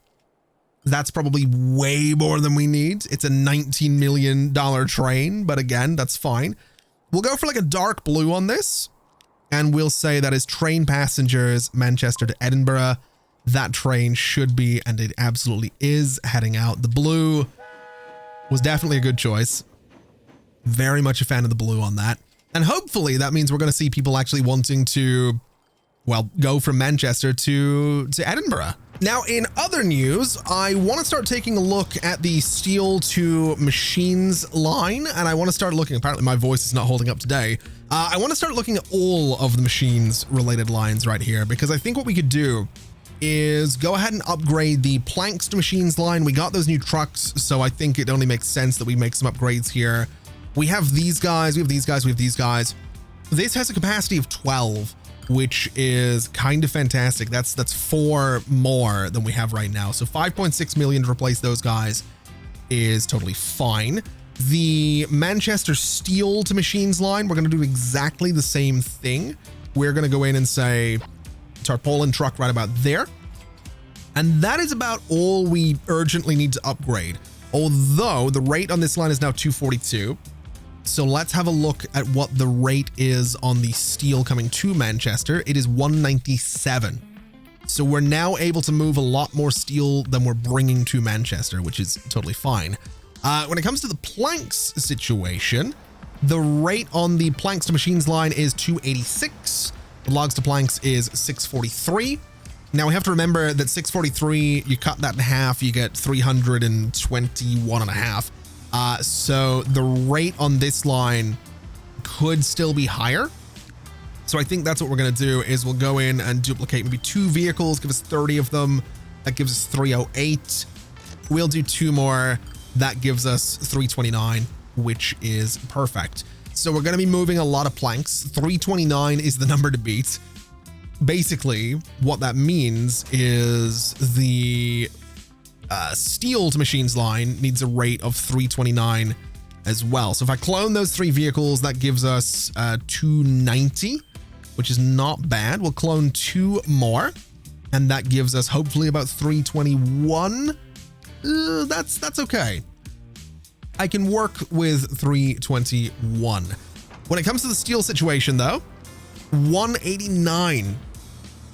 That's probably way more than we need. It's a $19 million train, but again, that's fine. We'll go for like a dark blue on this. and we'll say that is train passengers, Manchester to Edinburgh. That train should be, and it absolutely is, heading out. The blue was definitely a good choice. Very much a fan of the blue on that. And hopefully that means we're going to see people actually wanting to, well, go from Manchester to Edinburgh. Now, in other news, I want to start taking a look at the steel to machines line, and I want to start looking, apparently my voice is not holding up today. I want to start looking at all of the machines related lines right here, because I think what we could do is go ahead and upgrade the planks to machines line. We got those new trucks, so I think it only makes sense that we make some upgrades here. We have these guys, we have these guys, we have these guys. This has a capacity of 12, which is kind of fantastic. That's 4 more than we have right now. So 5.6 million to replace those guys is totally fine. The Manchester steel to machines line, we're going to do exactly the same thing. We're going to go in and say tarpaulin truck right about there. And that is about all we urgently need to upgrade. Although the rate on this line is now 242. So let's have a look at what the rate is on the steel coming to Manchester. It is 197. So we're now able to move a lot more steel than we're bringing to Manchester, which is totally fine. When it comes to the planks situation, the rate on the planks to machines line is 286. The logs to planks is 643. Now we have to remember that 643, you cut that in half, you get 321 and a half. So the rate on this line could still be higher. So I think that's what we're going to do is we'll go in and duplicate maybe 2 vehicles, give us 30 of them. That gives us 308. We'll do 2 more. That gives us 329, which is perfect. So we're going to be moving a lot of planks. 329 is the number to beat. Basically, what that means is the steel to machines line needs a rate of 329 as well. So if I clone those 3 vehicles, that gives us 290, which is not bad. We'll clone 2 more, and that gives us hopefully about 321. That's okay. I can work with 321. When it comes to the steel situation though, 189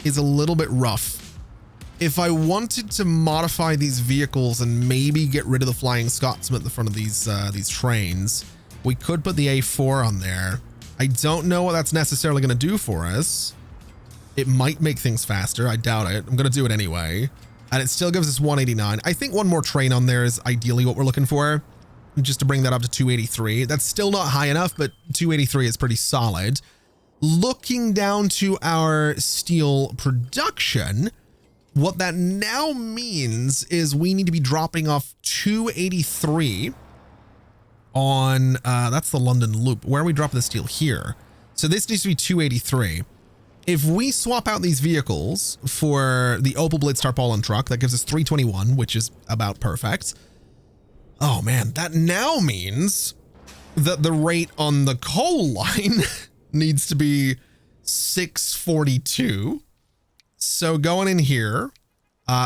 is a little bit rough. If I wanted to modify these vehicles and maybe get rid of the Flying Scotsman at the front of these trains, we could put the A4 on there. I don't know what that's necessarily going to do for us. It might make things faster. I doubt it. I'm going to do it anyway. And it still gives us 189. I think one more train on there is ideally what we're looking for, just to bring that up to 283. That's still not high enough, but 283 is pretty solid. Looking down to our steel production, what that now means is we need to be dropping off 283 on, that's the London Loop. Where are we dropping the steel? Here. So this needs to be 283. If we swap out these vehicles for the Opel Blitz tarpaulin truck, that gives us 321, which is about perfect. Oh man, that now means that the rate on the coal line needs to be 642. So going in here,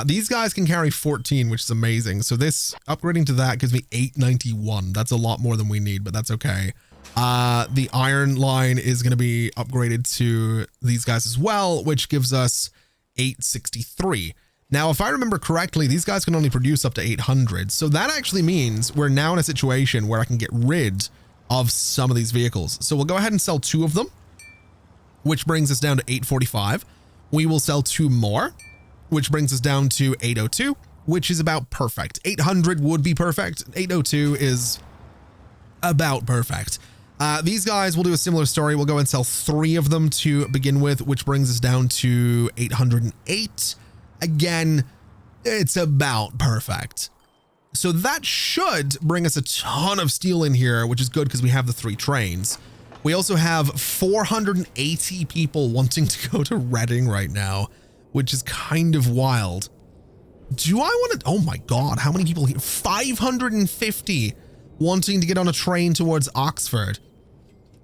these guys can carry 14, which is amazing. So this upgrading to that gives me 891. That's a lot more than we need, but that's okay. The iron line is going to be upgraded to these guys as well, which gives us 863. Now, if I remember correctly, these guys can only produce up to 800. So that actually means we're now in a situation where I can get rid of some of these vehicles. So we'll go ahead and sell 2 of them, which brings us down to 845. We will sell 2 more, which brings us down to 802, which is about perfect. 800 would be perfect. 802 is about perfect. These guys will do a similar story. We'll go and sell 3 of them to begin with, which brings us down to 808. Again, it's about perfect. So that should bring us a ton of steel in here, which is good because we have the 3 trains. We also have 480 people wanting to go to Reading right now, which is kind of wild. Do I want to? Oh my God, how many people here? 550 wanting to get on a train towards Oxford.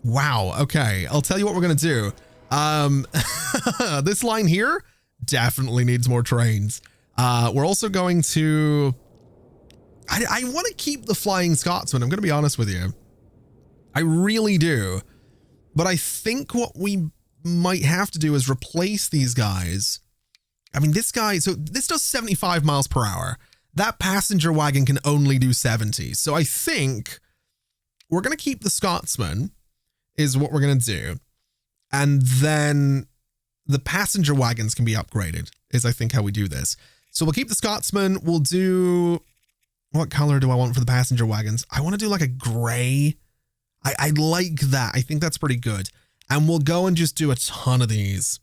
Wow. Okay. I'll tell you what we're going to do. This line here definitely needs more trains. We're also going to, I want to keep the Flying Scotsman. I'm going to be honest with you. I really do. But I think what we might have to do is replace these guys. I mean, this guy, so this does 75 miles per hour. That passenger wagon can only do 70. So I think we're going to keep the Scotsman is what we're going to do. And then the passenger wagons can be upgraded is I think how we do this. So we'll keep the Scotsman. We'll do, what color do I want for the passenger wagons? I want to do like a gray. I like that. I think that's pretty good. And we'll go and just do a ton of these.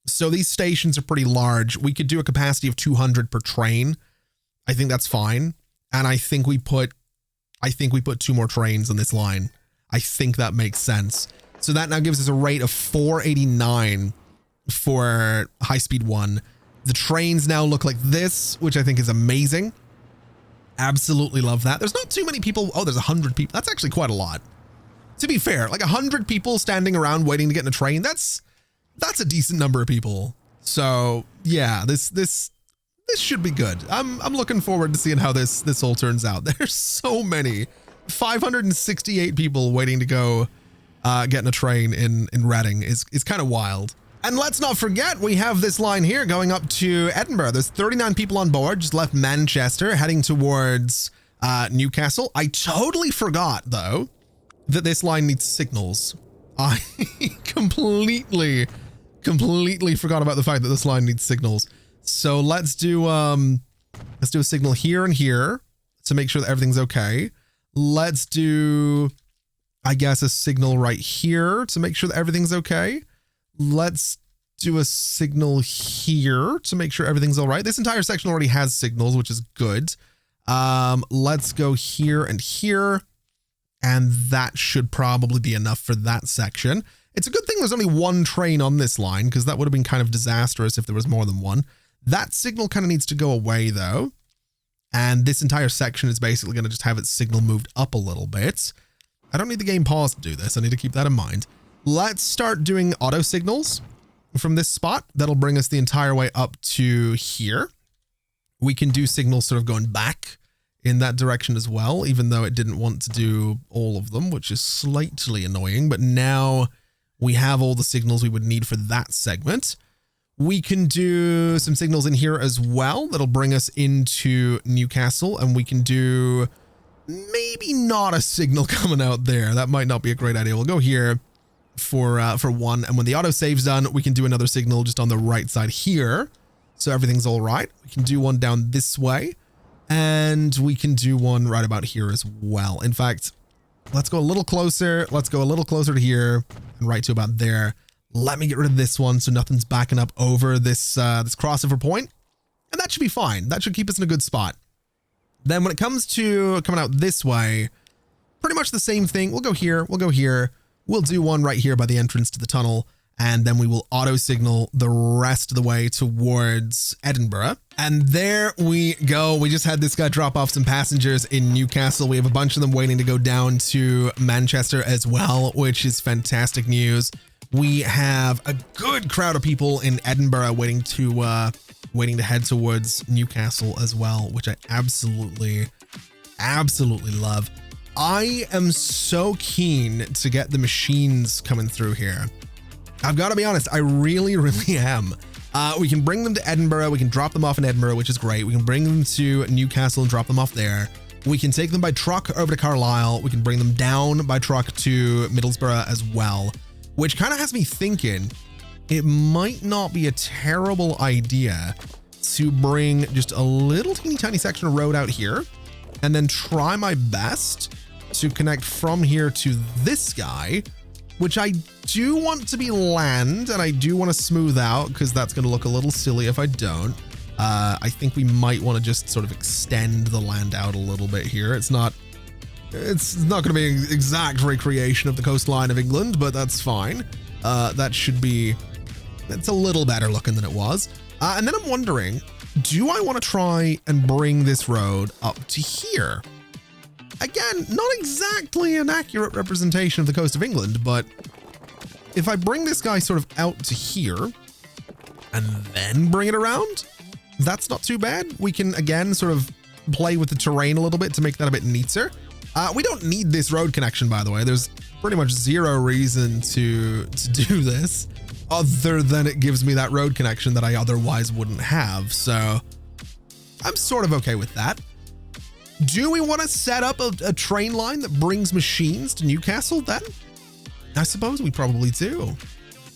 So these stations are pretty large. We could do a capacity of 200 per train. I think that's fine. And I think we put 2 more trains on this line. I think that makes sense. So that now gives us a rate of 489 for high speed 1. The trains now look like this, which I think is amazing. Absolutely love that. There's not too many people. Oh, there's 100 people. That's actually quite a lot. To be fair, like 100 people standing around waiting to get in a train. That's a decent number of people. So yeah, this should be good. I'm looking forward to seeing how this all turns out. There's so many, 568 people waiting to go get in a train in Reading is kind of wild. And let's not forget, we have this line here going up to Edinburgh. There's 39 people on board, just left Manchester, heading towards Newcastle. I totally forgot, though, that this line needs signals. I completely forgot about the fact that this line needs signals. So let's do a signal here and here to make sure that everything's okay. Let's do, I guess, a signal right here to make sure that everything's okay. Let's do a signal here to make sure everything's all right. This entire section already has signals, which is good. Let's go here and here. And that should probably be enough for that section. It's a good thing there's only one train on this line because that would have been kind of disastrous if there was more than one. That signal kind of needs to go away though. And this entire section is basically going to just have its signal moved up a little bit. I don't need the game pause to do this. I need to keep that in mind. Let's start doing auto signals from this spot. That'll bring us the entire way up to here. We can do signals sort of going back in that direction as well, even though it didn't want to do all of them, which is slightly annoying. But now we have all the signals we would need for that segment. We can do some signals in here as well. That'll bring us into Newcastle, and we can do maybe not a signal coming out there. That might not be a great idea. We'll go here for one. And when the autosave's done, we can do another signal just on the right side here. So everything's all right. We can do one down this way, and we can do one right about here as well. In fact, let's go a little closer. Let's go a little closer to here and right to about there. Let me get rid of this one so nothing's backing up over this crossover point. And that should be fine. That should keep us in a good spot. Then when it comes to coming out this way, pretty much the same thing. We'll go here. We'll go here. We'll do one right here by the entrance to the tunnel. And then we will auto signal the rest of the way towards Edinburgh. And there we go. We just had this guy drop off some passengers in Newcastle. We have a bunch of them waiting to go down to Manchester as well, which is fantastic news. We have a good crowd of people in Edinburgh waiting to head towards Newcastle as well, which I absolutely love. I am so keen to get the machines coming through here. I've got to be honest, I really am. We can bring them to Edinburgh. We can drop them off in Edinburgh, which is great. We can bring them to Newcastle and drop them off there. We can take them by truck over to Carlisle. We can bring them down by truck to Middlesbrough as well, which kind of has me thinking it might not be a terrible idea to bring just a little teeny tiny section of road out here and then try my best to connect from here to this guy, which I do want to be land and I do want to smooth out because that's going to look a little silly if I don't. I think we might want to just sort of extend the land out a little bit here. It's not going to be an exact recreation of the coastline of England, but that's fine. It's a little better looking than it was. And then I'm wondering, do I want to try and bring this road up to here? Again, not exactly an accurate representation of the coast of England, but if I bring this guy sort of out to here and then bring it around, that's not too bad. We can, again, sort of play with the terrain a little bit to make that a bit neater. We don't need this road connection, by the way. There's pretty much zero reason to do this. other than it gives me that road connection that I otherwise wouldn't have. So I'm sort of okay with that. Do we want to set up a train line that brings machines to Newcastle then? I suppose we probably do.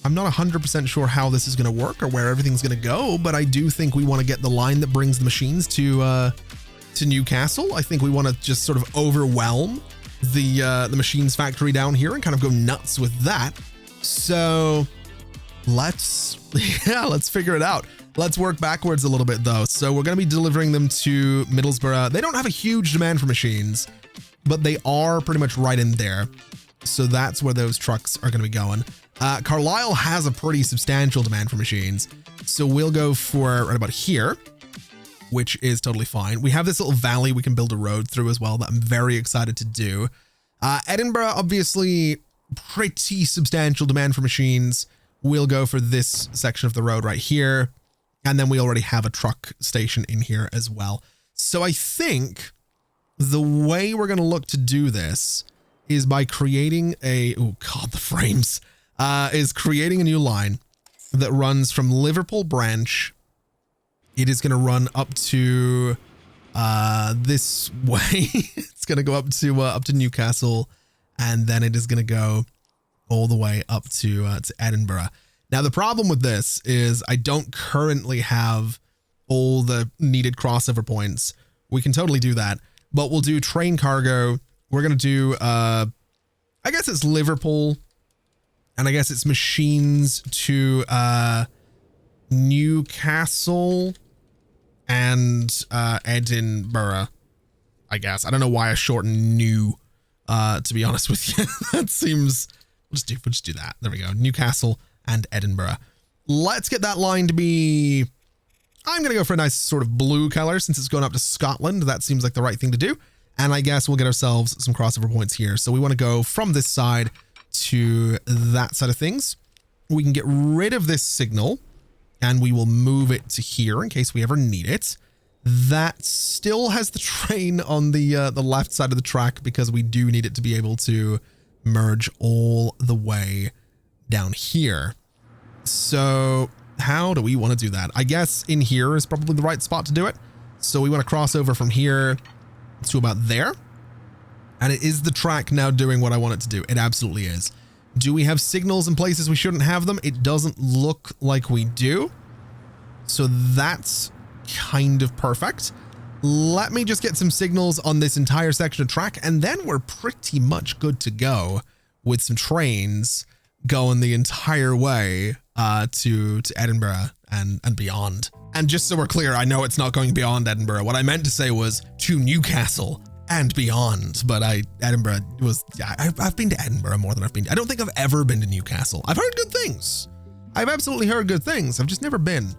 I'm not 100% sure how this is going to work or where everything's going to go, but I do think we want to get the line that brings the machines to Newcastle. I think we want to just sort of overwhelm the machines factory down here and kind of go nuts with that. So let's figure it out. Let's work backwards a little bit though. So we're going to be delivering them to Middlesbrough. They don't have a huge demand for machines, but they are pretty much right in there. So that's where those trucks are going to be going. Carlisle has a pretty substantial demand for machines. So we'll go for right about here, which is totally fine. We have this little valley we can build a road through as well that I'm very excited to do. Edinburgh, obviously pretty substantial demand for machines. We'll go for this section of the road right here. And then we already have a truck station in here as well. So I think the way we're going to look to do this is by creating oh God, the frames, is creating a new line that runs from Liverpool branch. It is going to run up to this way. It's going to go up to Newcastle, and then it is going to go all the way up to Edinburgh. Now, the problem with this is I don't currently have all the needed crossover points. We can totally do that, but we'll do train cargo. We're going to do, I guess it's Liverpool, and I guess it's machines to Newcastle and Edinburgh, I guess. I don't know why I shortened new, to be honest with you. That seems, we'll just do that. There we go. Newcastle and Edinburgh. Let's get that line to be, I'm going to go for a nice sort of blue color since it's going up to Scotland. That seems like the right thing to do. And I guess we'll get ourselves some crossover points here. So we want to go from this side to that side of things. We can get rid of this signal and we will move it to here in case we ever need it. That still has the train on the left side of the track because we do need it to be able to merge all the way down here. So how do we want to do that? I guess in here is probably the right spot to do it. So we want to cross over from here to about there. And it is the track now doing what I want it to do. It absolutely is. Do we have signals in places we shouldn't have them? It doesn't look like we do. So that's kind of perfect. Let me just get some signals on this entire section of track, and then we're pretty much good to go with some trains going the entire way to Edinburgh and beyond. And just so we're clear, I know it's not going beyond Edinburgh. What I meant to say was to Newcastle and beyond, but Edinburgh was, I've been to Edinburgh more than I've been. I don't think I've ever been to Newcastle. I've heard good things. I've absolutely heard good things. I've just never been.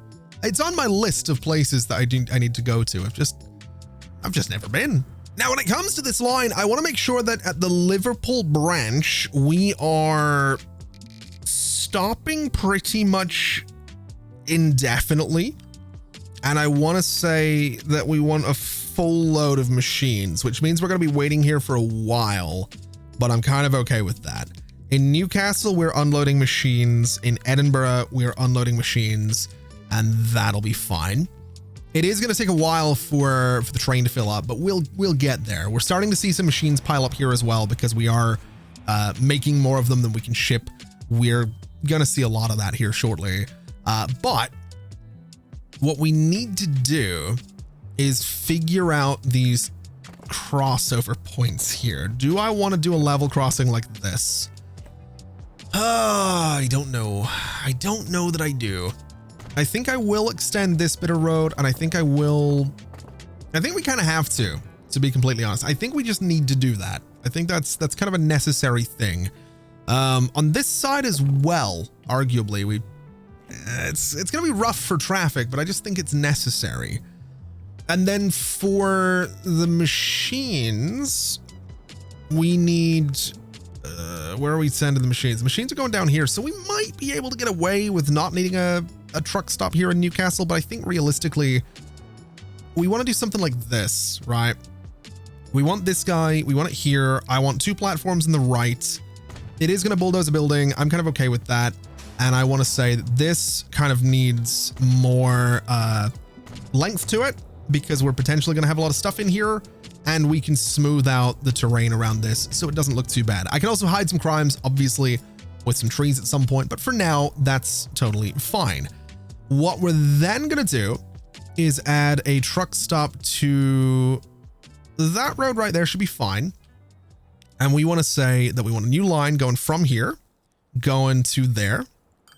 It's on my list of places that I need to go to. I've just never been. Now, when it comes to this line, I want to make sure that at the Liverpool branch, we are stopping pretty much indefinitely. And I want to say that we want a full load of machines, which means we're going to be waiting here for a while, but I'm kind of okay with that. In Newcastle, we're unloading machines. In Edinburgh, we're unloading machines, and that'll be fine. It is going to take a while for the train to fill up, but we'll get there. We're starting to see some machines pile up here as well because we are making more of them than we can ship. We're going to see a lot of that here shortly. But what we need to do is figure out these crossover points here. Do I want to do a level crossing like this? I don't know. I don't know that I do. I think I will extend this bit of road, and I think we kind of have to be completely honest. I think we just need to do that. I think that's kind of a necessary thing. On this side as well, arguably, it's going to be rough for traffic, but I just think it's necessary. And then for the machines, we need, where are we sending the machines? The machines are going down here, so we might be able to get away with not needing a truck stop here in Newcastle, but I think realistically, we want to do something like this, right? We want this guy, we want it here. I want 2 platforms in the right. It is going to bulldoze a building. I'm kind of okay with that. And I want to say that this kind of needs more length to it because we're potentially going to have a lot of stuff in here, and we can smooth out the terrain around this so it doesn't look too bad. I can also hide some crimes, obviously, with some trees at some point, but for now, that's totally fine. What we're then going to do is add a truck stop to that road right there. Should be fine. And we want to say that we want a new line going from here, going to there.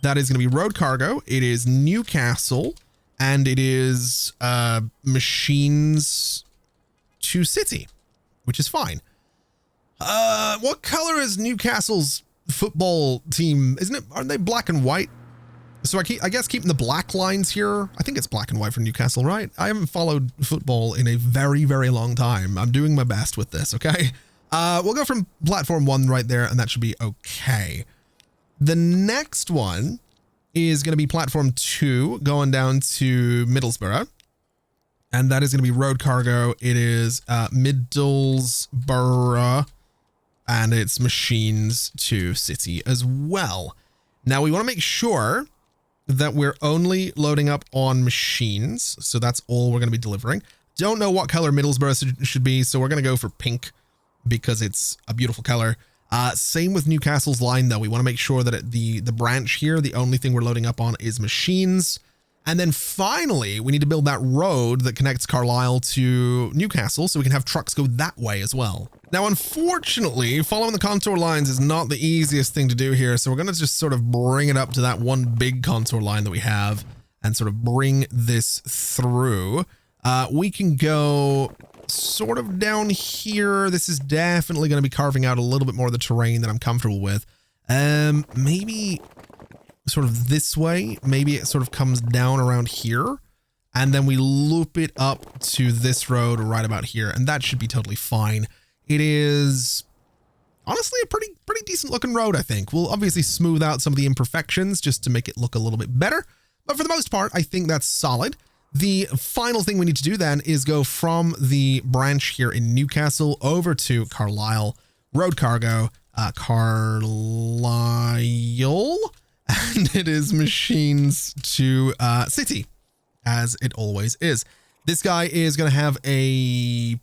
That is going to be road cargo. It is Newcastle, and it is machines to city, which is fine. What color is Newcastle's football team? Isn't it? Aren't they black and white? So I guess keeping the black lines here. I think it's black and white for Newcastle, right? I haven't followed football in a very, very long time. I'm doing my best with this, okay? We'll go from platform 1 right there, and that should be okay. The next one is going to be platform 2 going down to Middlesbrough. And that is going to be road cargo. It is Middlesbrough, and it's machines to city as well. Now we want to make sure that we're only loading up on machines. So that's all we're going to be delivering. Don't know what color Middlesbrough should be, so we're going to go for pink because it's a beautiful color. Same with Newcastle's line, though. We want to make sure that at the branch here, the only thing we're loading up on is machines. And then finally, we need to build that road that connects Carlisle to Newcastle so we can have trucks go that way as well. Now, unfortunately, following the contour lines is not the easiest thing to do here. So we're going to just sort of bring it up to that one big contour line that we have and sort of bring this through. We can go sort of down here. This is definitely going to be carving out a little bit more of the terrain that I'm comfortable with. Maybe sort of this way. Maybe it sort of comes down around here, and then we loop it up to this road right about here, and that should be totally fine. It is honestly a pretty decent looking road, I think. We'll obviously smooth out some of the imperfections just to make it look a little bit better, but for the most part, I think that's solid. The final thing we need to do then is go from the branch here in Newcastle over to Carlisle, road cargo, Carlisle, and it is machines to city, as it always is. This guy is going to have a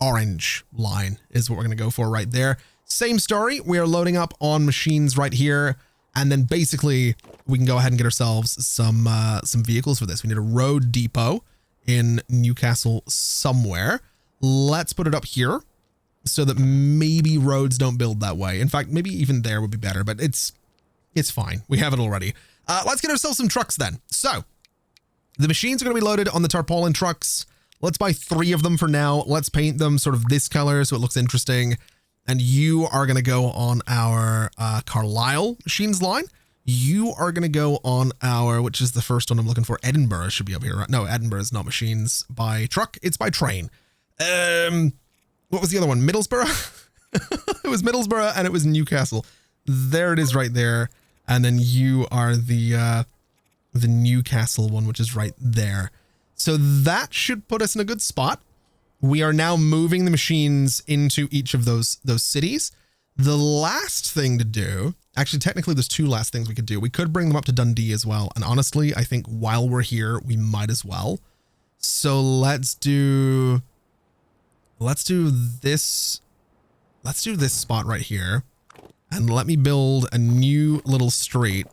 orange line is what we're going to go for right there. Same story. We are loading up on machines right here. And then basically we can go ahead and get ourselves some vehicles for this. We need a road depot in Newcastle somewhere. Let's put it up here so that maybe roads don't build that way. In fact, maybe even there would be better, but it's fine. We have it already. Let's get ourselves some trucks then. So the machines are going to be loaded on the tarpaulin trucks. Let's buy 3 of them for now. Let's paint them sort of this color so it looks interesting. And you are going to go on our Carlisle machines line. You are going to go on our, which is the first one I'm looking for. Edinburgh should be up here, right? No, Edinburgh is not machines by truck. It's by train. What was the other one? Middlesbrough? It was Middlesbrough and it was Newcastle. There it is right there. And then you are the Newcastle one, which is right there. So that should put us in a good spot. We are now moving the machines into each of those cities. The last thing to do, actually, technically there's 2 last things we could do. We could bring them up to Dundee as well. And honestly, I think while we're here, we might as well. So let's do this. Let's do this spot right here. And let me build a new little street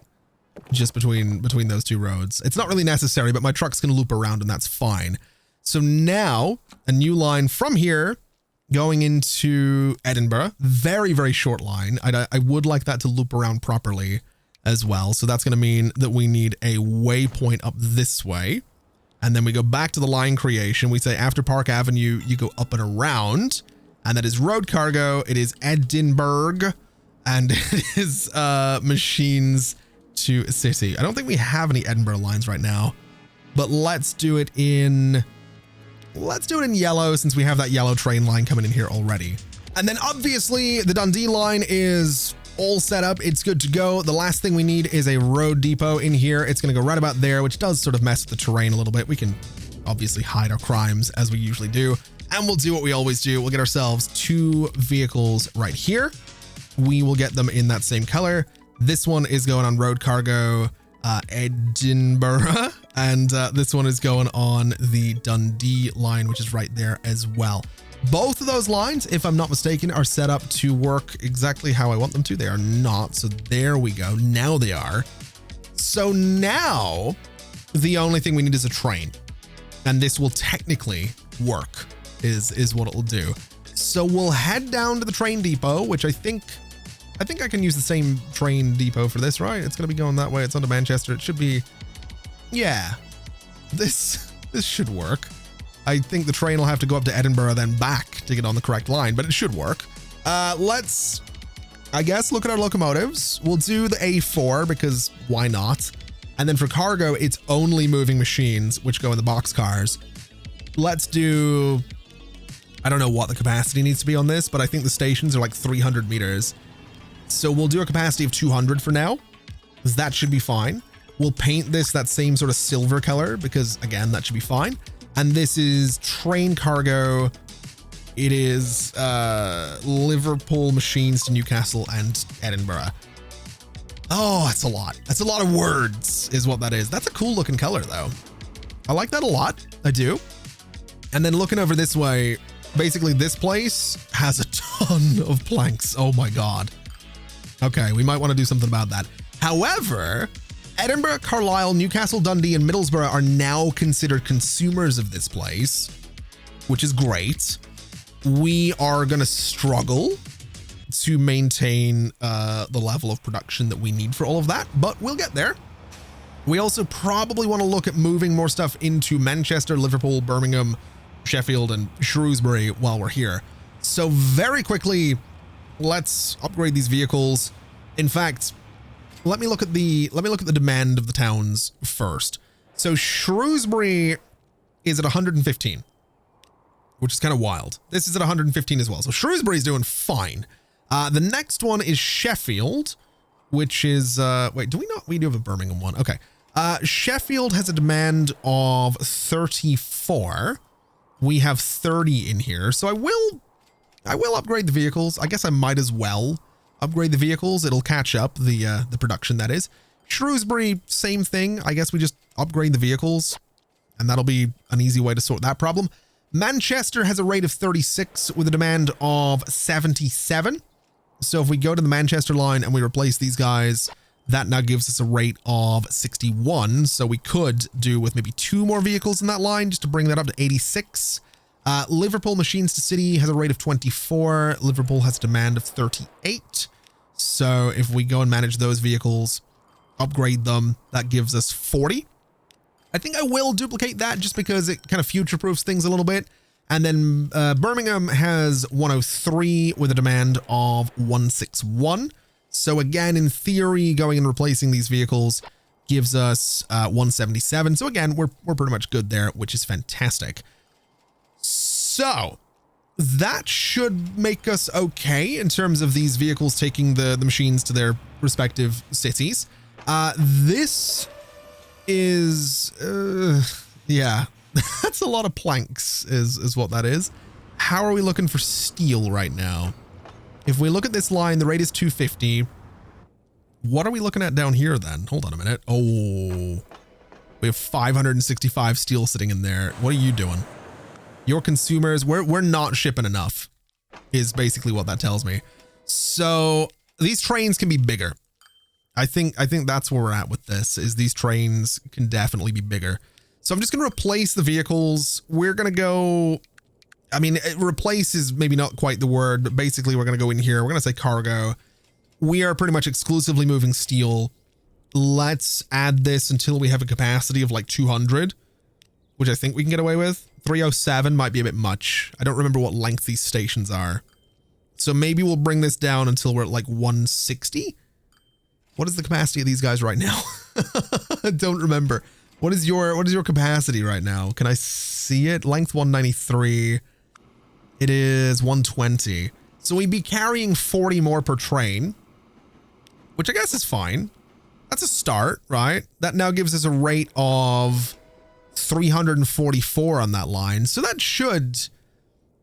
just between those 2 roads. It's not really necessary, but my truck's going to loop around and that's fine. So now a new line from here going into Edinburgh. Very, very short line. I would like that to loop around properly as well. So that's going to mean that we need a waypoint up this way. And then we go back to the line creation. We say after Park Avenue, you go up and around. And that is road cargo. It is Edinburgh. And it is machines to city. I don't think we have any Edinburgh lines right now. But let's do it in yellow since we have that yellow train line coming in here already. And then obviously the Dundee line is all set up. It's good to go. The last thing we need is a road depot in here. It's going to go right about there, which does sort of mess with the terrain a little bit. We can obviously hide our crimes as we usually do. And we'll do what we always do. We'll get ourselves 2 vehicles right here. We will get them in that same color. This one is going on road cargo Edinburgh, and this one is going on the Dundee line, which is right there as well. Both of those lines, if I'm not mistaken, are set up to work exactly how I want them to. They are not. So there we go. Now they are. So now the only thing we need is a train, and this will technically work is what it'll do. So we'll head down to the train depot, which I think I can use the same train depot for this, right? It's going to be going that way. It's on to Manchester. It should be, yeah, this should work. I think the train will have to go up to Edinburgh, then back to get on the correct line, but it should work. Let's, I guess, look at our locomotives. We'll do the A4 because why not? And then for cargo, it's only moving machines, which go in the boxcars. Let's do, I don't know what the capacity needs to be on this, but I think the stations are like 300 meters. So we'll do a capacity of 200 for now, because that should be fine. We'll paint this that same sort of silver color because, again, that should be fine. And this is train cargo. It is Liverpool machines to Newcastle and Edinburgh. Oh, that's a lot. That's a lot of words is what that is. That's a cool looking color, though. I like that a lot. I do. And then looking over this way, basically this place has a ton of planks. Oh, my God. Okay, we might want to do something about that. However, Edinburgh, Carlisle, Newcastle, Dundee, and Middlesbrough are now considered consumers of this place, which is great. We are going to struggle to maintain the level of production that we need for all of that, but we'll get there. We also probably want to look at moving more stuff into Manchester, Liverpool, Birmingham, Sheffield, and Shrewsbury while we're here. So very quickly, let's upgrade these vehicles. In fact, let me look at the demand of the towns first. So Shrewsbury is at 115, which is kind of wild. This is at 115 as well. So Shrewsbury's doing fine. The next one is Sheffield, which is wait, we do have a Birmingham one. Okay. Sheffield has a demand of 34. We have 30 in here. So I will upgrade the vehicles. I guess I might as well upgrade the vehicles. It'll catch up the production, that is. Shrewsbury, same thing. I guess we just upgrade the vehicles, and that'll be an easy way to sort that problem. Manchester has a rate of 36 with a demand of 77. So if we go to the Manchester line and we replace these guys, that now gives us a rate of 61. So we could do with maybe 2 more vehicles in that line just to bring that up to 86. Liverpool Machines to City has a rate of 24. Liverpool has a demand of 38. So if we go and manage those vehicles, upgrade them, that gives us 40. I think I will duplicate that just because it kind of future-proofs things a little bit. And then Birmingham has 103 with a demand of 161. So again, in theory, going and replacing these vehicles gives us 177. So again, we're pretty much good there, which is fantastic. So that should make us okay in terms of these vehicles taking the machines to their respective cities. This is, yeah, that's a lot of planks is what that is. How are we looking for steel right now? If we look at this line, the rate is 250. What are we looking at down here then? Hold on a minute. Oh, we have 565 steel sitting in there. What are you doing? Your consumers, we're not shipping enough is basically what that tells me. So these trains can be bigger. I think that's where we're at with this, is these trains can definitely be bigger. So I'm just going to replace the vehicles. We're going to go, I mean, replace is maybe not quite the word, but basically we're going to go in here. We're going to say cargo. We are pretty much exclusively moving steel. Let's add this until we have a capacity of like 200, which I think we can get away with. 307 might be a bit much. I don't remember what length these stations are. So maybe we'll bring this down until we're at like 160. What is the capacity of these guys right now? I don't remember. What is your capacity right now? Can I see it? Length 193. It is 120. So we'd be carrying 40 more per train, which I guess is fine. That's a start, right? That now gives us a rate of 344 on that line. So that should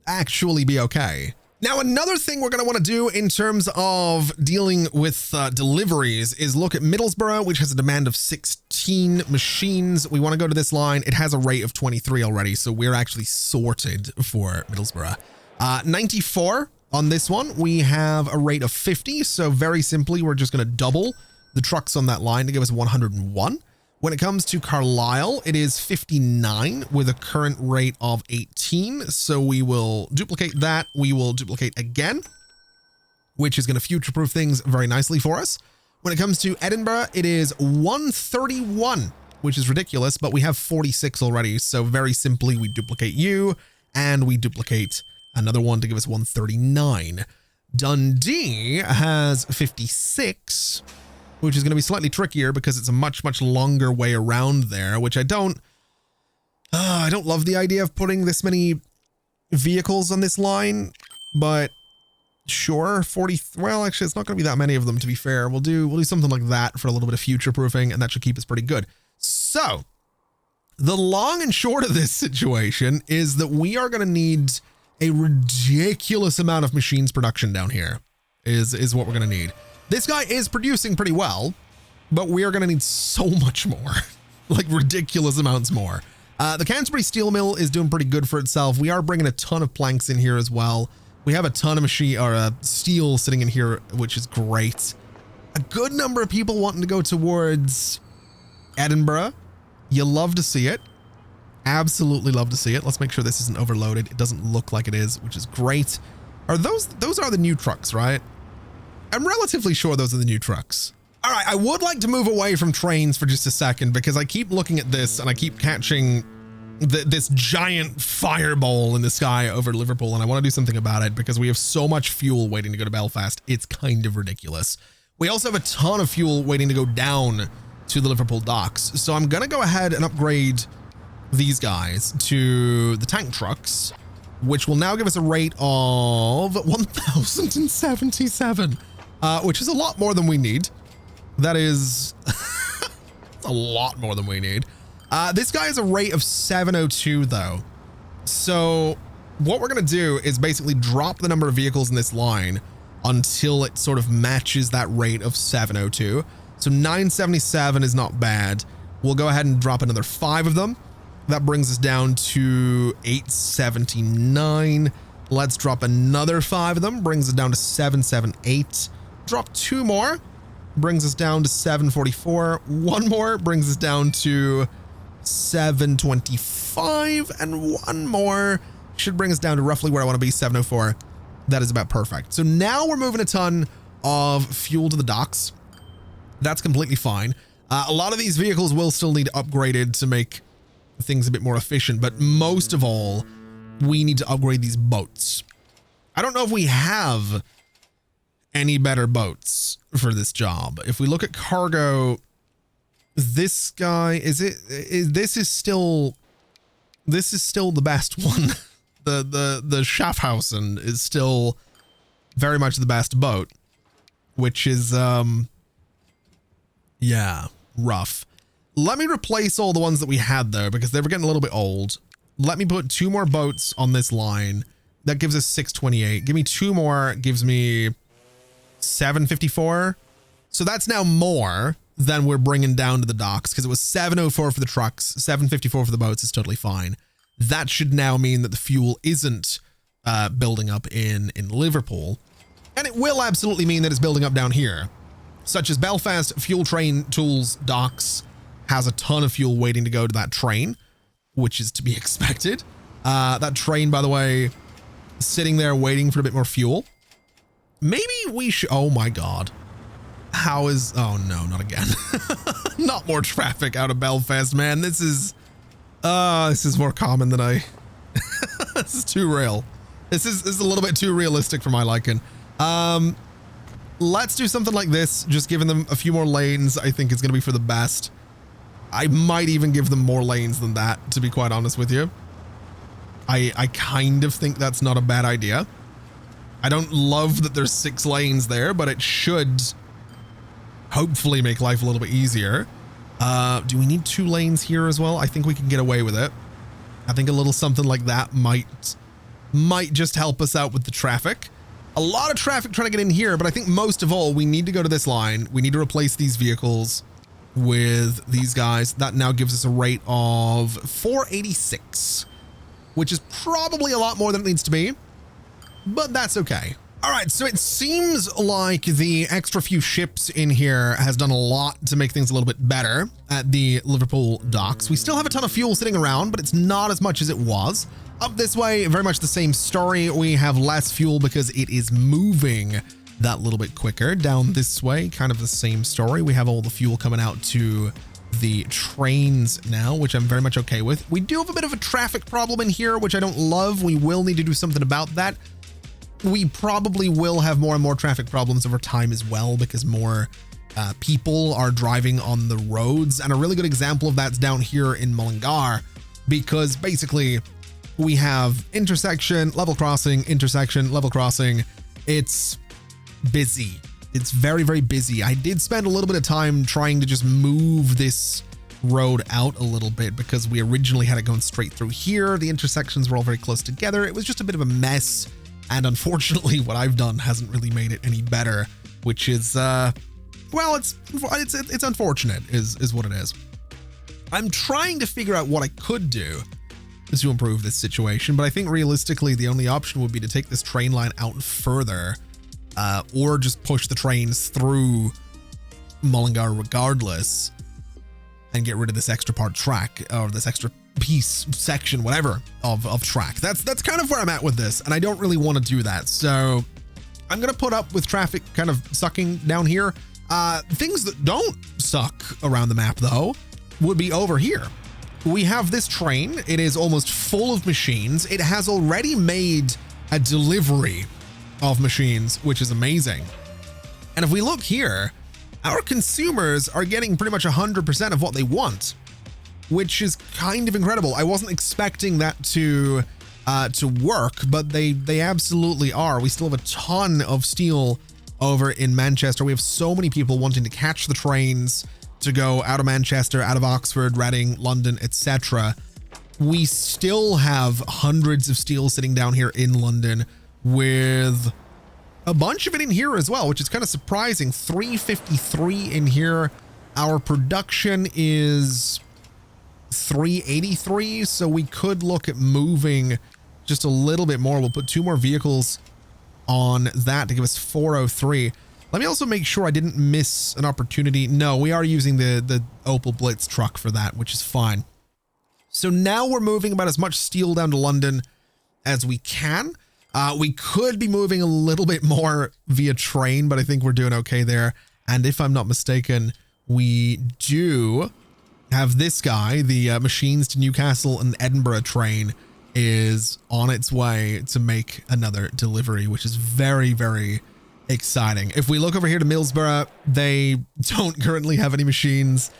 actually be okay. Now, another thing we're going to want to do in terms of dealing with deliveries is look at Middlesbrough, which has a demand of 16 machines. We want to go to this line. It has a rate of 23 already, so we're actually sorted for Middlesbrough. 94 on this one. We have a rate of 50, so very simply, we're just going to double the trucks on that line to give us 101. When it comes to Carlisle, it is 59 with a current rate of 18. So we will duplicate that. We will duplicate again, which is going to future-proof things very nicely for us. When it comes to Edinburgh, it is 131, which is ridiculous, but we have 46 already. So very simply, we duplicate you and we duplicate another one to give us 139. Dundee has 56. Which is going to be slightly trickier because it's a much, much longer way around there, which I don't love the idea of putting this many vehicles on this line, but sure, 40, well, actually, it's not going to be that many of them, to be fair. We'll do something like that for a little bit of future proofing, and that should keep us pretty good. So the long and short of this situation is that we are going to need a ridiculous amount of machines production down here is what we're going to need. This guy is producing pretty well, but we are going to need so much more, like ridiculous amounts more. The Canterbury Steel Mill is doing pretty good for itself. We are bringing a ton of planks in here as well. We have a ton of steel sitting in here, which is great. A good number of people wanting to go towards Edinburgh. You love to see it. Absolutely love to see it. Let's make sure this isn't overloaded. It doesn't look like it is, which is great. Are those are the new trucks, right? I'm relatively sure those are the new trucks. All right, I would like to move away from trains for just a second because I keep looking at this and I keep catching this giant fireball in the sky over Liverpool, and I want to do something about it because we have so much fuel waiting to go to Belfast. It's kind of ridiculous. We also have a ton of fuel waiting to go down to the Liverpool docks. So I'm going to go ahead and upgrade these guys to the tank trucks, which will now give us a rate of 1,077. Which is a lot more than we need. That is a lot more than we need. This guy has a rate of 702 though. So what we're going to do is basically drop the number of vehicles in this line until it sort of matches that rate of 702. So 977 is not bad. We'll go ahead and drop another 5 of them. That brings us down to 879. Let's drop another 5 of them. Brings us down to 778. Drop 2 more, brings us down to 744. 1 more brings us down to 725, and 1 more should bring us down to roughly where I want to be, 704. That is about perfect. So now we're moving a ton of fuel to the docks. That's completely fine. A lot of these vehicles will still need upgraded to make things a bit more efficient, but most of all, we need to upgrade these boats. I don't know if we have any better boats for this job. If we look at cargo, this guy, this is still the best one. The Schaffhausen is still very much the best boat, which is yeah, rough. Let me replace all the ones that we had though, because they were getting a little bit old. Let me put 2 more boats on this line. That gives us 628. Give me 2 more, gives me 754. So that's now more than we're bringing down to the docks, because it was 704 for the trucks, 754 for the boats is totally fine. That should now mean that the fuel isn't building up in Liverpool, and it will absolutely mean that it's building up down here, such as Belfast Fuel Train Tools Docks has a ton of fuel waiting to go to that train, which is to be expected. That train, by the way, sitting there waiting for a bit more fuel. Maybe we should, oh my God. How is, oh no, not again. Not more traffic out of Belfast, man. This is more common than I, this is too real. This is a little bit too realistic for my liking. Let's do something like this. Just giving them a few more lanes, I think is going to be for the best. I might even give them more lanes than that, to be quite honest with you. I kind of think that's not a bad idea. I don't love that there's 6 lanes there, but it should hopefully make life a little bit easier. Do we need 2 lanes here as well? I think we can get away with it. I think a little something like that might might just help us out with the traffic. A lot of traffic trying to get in here, but I think most of all, we need to go to this line. We need to replace these vehicles with these guys. That now gives us a rate of 486, which is probably a lot more than it needs to be, but that's okay. All right, so it seems like the extra few ships in here has done a lot to make things a little bit better at the Liverpool docks. We still have a ton of fuel sitting around, but it's not as much as it was. Up this way, very much the same story. We have less fuel because it is moving that little bit quicker. Down this way, kind of the same story. We have all the fuel coming out to the trains now, which I'm very much okay with. We do have a bit of a traffic problem in here, which I don't love. We will need to do something about that. We probably will have more and more traffic problems over time as well, because more people are driving on the roads. And a really good example of that's down here in Mullingar, because basically we have intersection, level crossing, intersection, level crossing. It's busy. It's very, very busy. I did spend a little bit of time trying to just move this road out a little bit because we originally had it going straight through here. The intersections were all very close together. It was just a bit of a mess. And unfortunately, what I've done hasn't really made it any better, which is, well, it's unfortunate is what it is. I'm trying to figure out what I could do to improve this situation, but I think realistically, the only option would be to take this train line out further, or just push the trains through Mullingar regardless and get rid of this extra part track, or this extra piece, section, whatever of track. That's kind of where I'm at with this, and I don't really want to do that. So I'm gonna put up with traffic kind of sucking down here. Things that don't suck around the map though would be over here. We have this train. It is almost full of machines. It has already made a delivery of machines, which is amazing. And if we look here, our consumers are getting pretty much 100% of what they want, which is kind of incredible. I wasn't expecting that to work, but they absolutely are. We still have a ton of steel over in Manchester. We have so many people wanting to catch the trains to go out of Manchester, out of Oxford, Reading, London, etc. We still have hundreds of steel sitting down here in London, with a bunch of it in here as well, which is kind of surprising. 353 in here. Our production is 383, so we could look at moving just a little bit more. We'll put 2 more vehicles on that to give us 403. Let me also make sure I didn't miss an opportunity. No, we are using the Opel Blitz truck for that, which is fine. So now we're moving about as much steel down to London as we can. We could be moving a little bit more via train, but I think we're doing okay there. And if I'm not mistaken, we do have this guy, the machines to Newcastle and Edinburgh train is on its way to make another delivery, which is very, very exciting. If we look over here to Millsborough, they don't currently have any machines.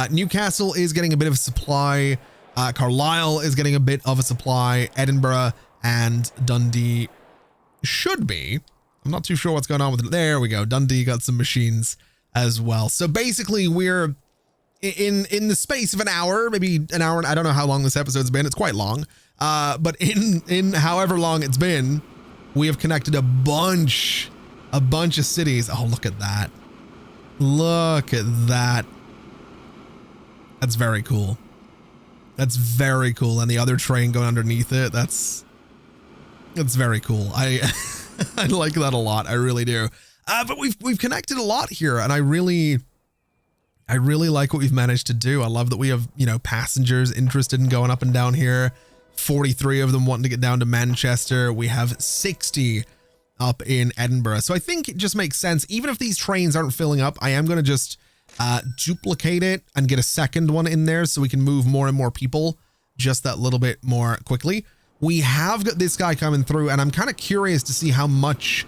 Newcastle is getting a bit of a supply. Carlisle is getting a bit of a supply. Edinburgh and Dundee should be. I'm not too sure what's going on with it. There we go. Dundee got some machines as well. So basically we're in the space of an hour, maybe an hour. I don't know how long this episode's been. It's quite long. But in however long it's been, we have connected a bunch of cities. Oh, look at that. Look at that. That's very cool. That's very cool. And the other train going underneath it. That's very cool. I like that a lot. I really do. But we've connected a lot here, and I really like what we've managed to do. I love that we have, passengers interested in going up and down here. 43 of them wanting to get down to Manchester. We have 60 up in Edinburgh. So I think it just makes sense. Even if these trains aren't filling up, I am going to just duplicate it and get a second one in there so we can move more and more people just that little bit more quickly. We have got this guy coming through, and I'm kind of curious to see how much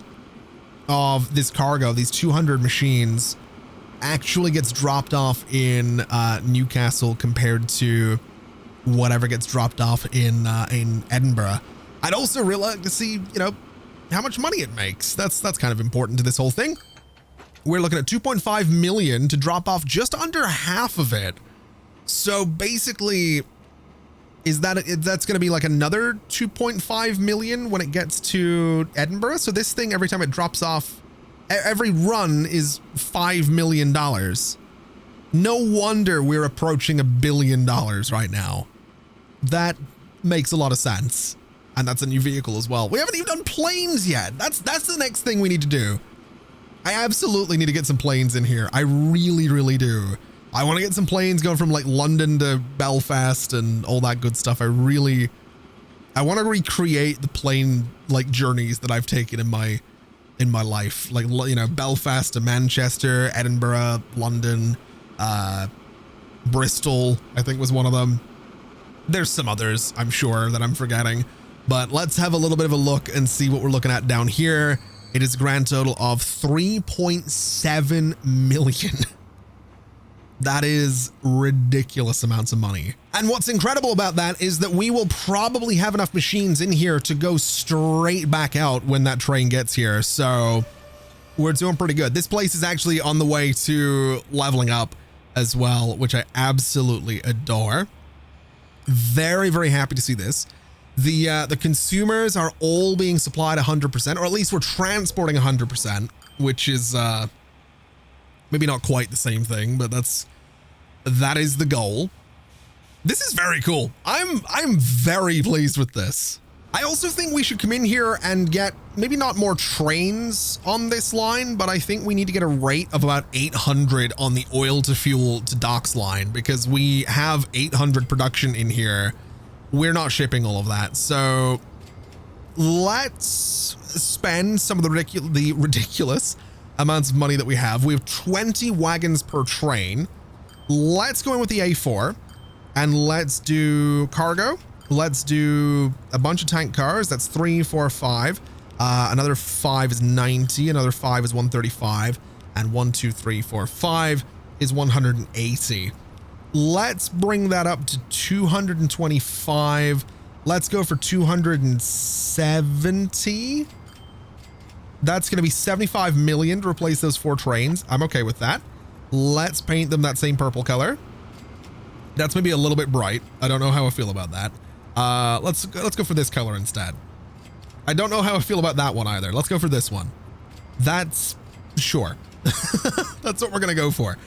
of this cargo, these 200 machines, actually gets dropped off in Newcastle compared to whatever gets dropped off in Edinburgh. I'd also really like to see, how much money it makes. That's kind of important to this whole thing. We're looking at 2.5 million to drop off just under half of it. So basically, that's going to be like another 2.5 million when it gets to Edinburgh. So this thing, every time it drops off, every run is $5 million. No wonder we're approaching $1 billion right now. That makes a lot of sense. And that's a new vehicle as well. We haven't even done planes yet. That's the next thing we need to do. I absolutely need to get some planes in here. I really, really do. I want to get some planes going from like London to Belfast and all that good stuff. I want to recreate the plane like journeys that I've taken in my life. Like, you know, Belfast to Manchester, Edinburgh, London, Bristol, I think was one of them. There's some others, I'm sure, that I'm forgetting. But let's have a little bit of a look and see what we're looking at down here. It is a grand total of 3.7 million. That is ridiculous amounts of money. And what's incredible about that is that we will probably have enough machines in here to go straight back out when that train gets here. So we're doing pretty good. This place is actually on the way to leveling up as well, which I absolutely adore. Very, very happy to see this. The consumers are all being supplied 100%, or at least we're transporting 100%, which is maybe not quite the same thing, but that is the goal. This is very cool. I'm very pleased with this. I also think we should come in here and get maybe not more trains on this line, but I think we need to get a rate of about 800 on the oil to fuel to docks line, because we have 800 production in here. We're not shipping all of that. So let's spend some of the ridiculous amounts of money that we have. We have 20 wagons per train. Let's go in with the A4 and let's do cargo. Let's do a bunch of tank cars. That's 3, 4, 5. Another 5 is 90. Another 5 is 135. And 1, 2, 3, 4, 5 is 180. Let's bring that up to 225. Let's go for 270. That's going to be 75 million to replace those 4 trains. I'm okay with that. Let's paint them that same purple color. That's maybe a little bit bright. I don't know how I feel about that. Let's go for this color instead. I don't know how I feel about that one either. Let's go for this one. That's sure. That's what we're going to go for.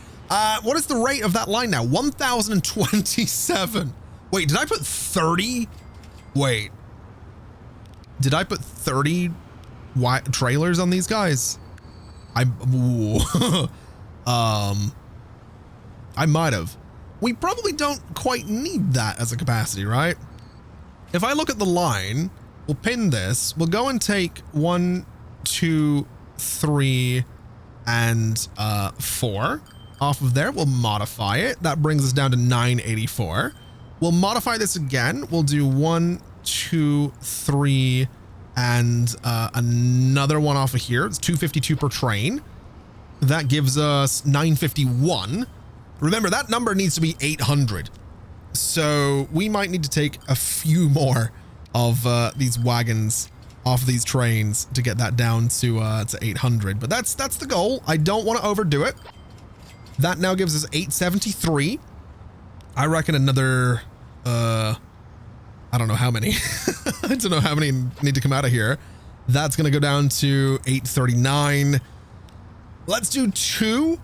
What is the rate of that line now? 1,027. Wait, did I put 30? Wait, did I put 30 trailers on these guys? I might have. We probably don't quite need that as a capacity, right? If I look at the line, we'll pin this. We'll go and take 1, 2, 3, and 4 off of there. We'll modify it. That brings us down to 984. We'll modify this again. We'll do 1, 2, 3, and another one off of here. It's 252 per train. That gives us 951. Remember, that number needs to be 800. So we might need to take a few more of these wagons off these trains to get that down to 800. But that's the goal. I don't want to overdo it. That now gives us 873. I reckon another, I don't know how many. I don't know how many need to come out of here. That's going to go down to 839. Let's do 2.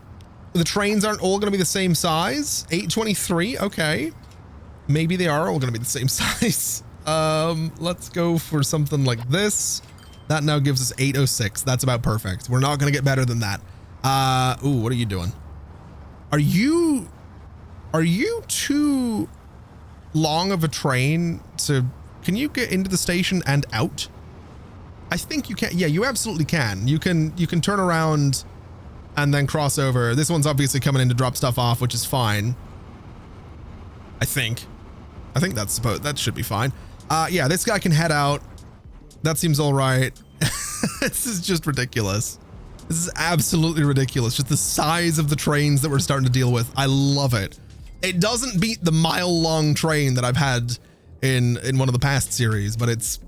The trains aren't all going to be the same size. 823. Okay. Maybe they are all going to be the same size. Let's go for something like this. That now gives us 806. That's about perfect. We're not going to get better than that. Ooh, what are you doing? Are you too long of a train to, can you get into the station and out? I think you can. Yeah, you absolutely can. You can turn around and then cross over. This one's obviously coming in to drop stuff off, which is fine. I think that should be fine. Yeah, this guy can head out. That seems all right. This is just ridiculous. This is absolutely ridiculous. Just the size of the trains that we're starting to deal with. I love it. It doesn't beat the mile-long train that I've had in one of the past series, but it's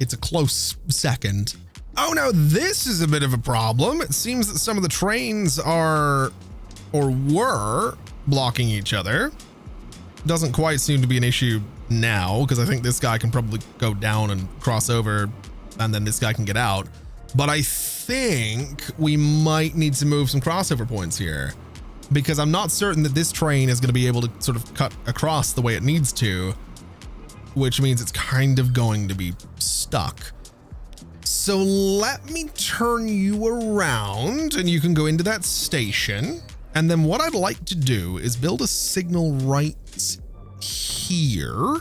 a close second. Oh, now this is a bit of a problem. It seems that some of the trains are, or were, blocking each other. doesn't quite seem to be an issue now, because I think this guy can probably go down and cross over, and then this guy can get out. But I think we might need to move some crossover points here, because I'm not certain that this train is going to be able to sort of cut across the way it needs to, which means it's kind of going to be stuck. So let me turn you around and you can go into that station. And then what I'd like to do is build a signal right here,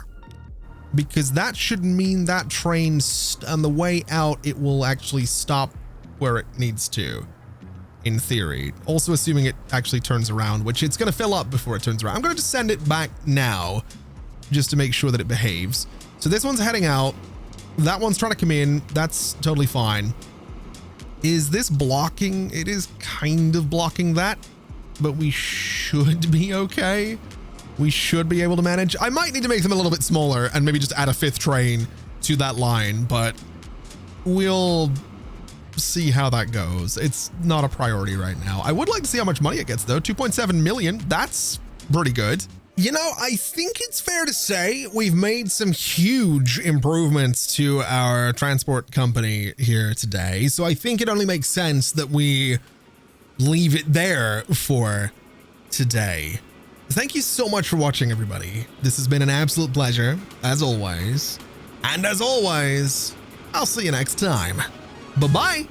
because that should mean that train on the way out, it will actually stop where it needs to, in theory. Also assuming it actually turns around, which it's going to fill up before it turns around. I'm going to just send it back now just to make sure that it behaves. So this one's heading out. That one's trying to come in. That's totally fine. Is this blocking? It is kind of blocking that, but we should be okay. We should be able to manage. I might need to make them a little bit smaller and maybe just add a 5th train to that line, but we'll see how that goes. It's not a priority right now. I would like to see how much money it gets though. 2.7 million. That's pretty good. You know, I think it's fair to say we've made some huge improvements to our transport company here today. So I think it only makes sense that we leave it there for today. Thank you so much for watching, everybody. This has been an absolute pleasure, as always. And as always, I'll see you next time. Bye-bye.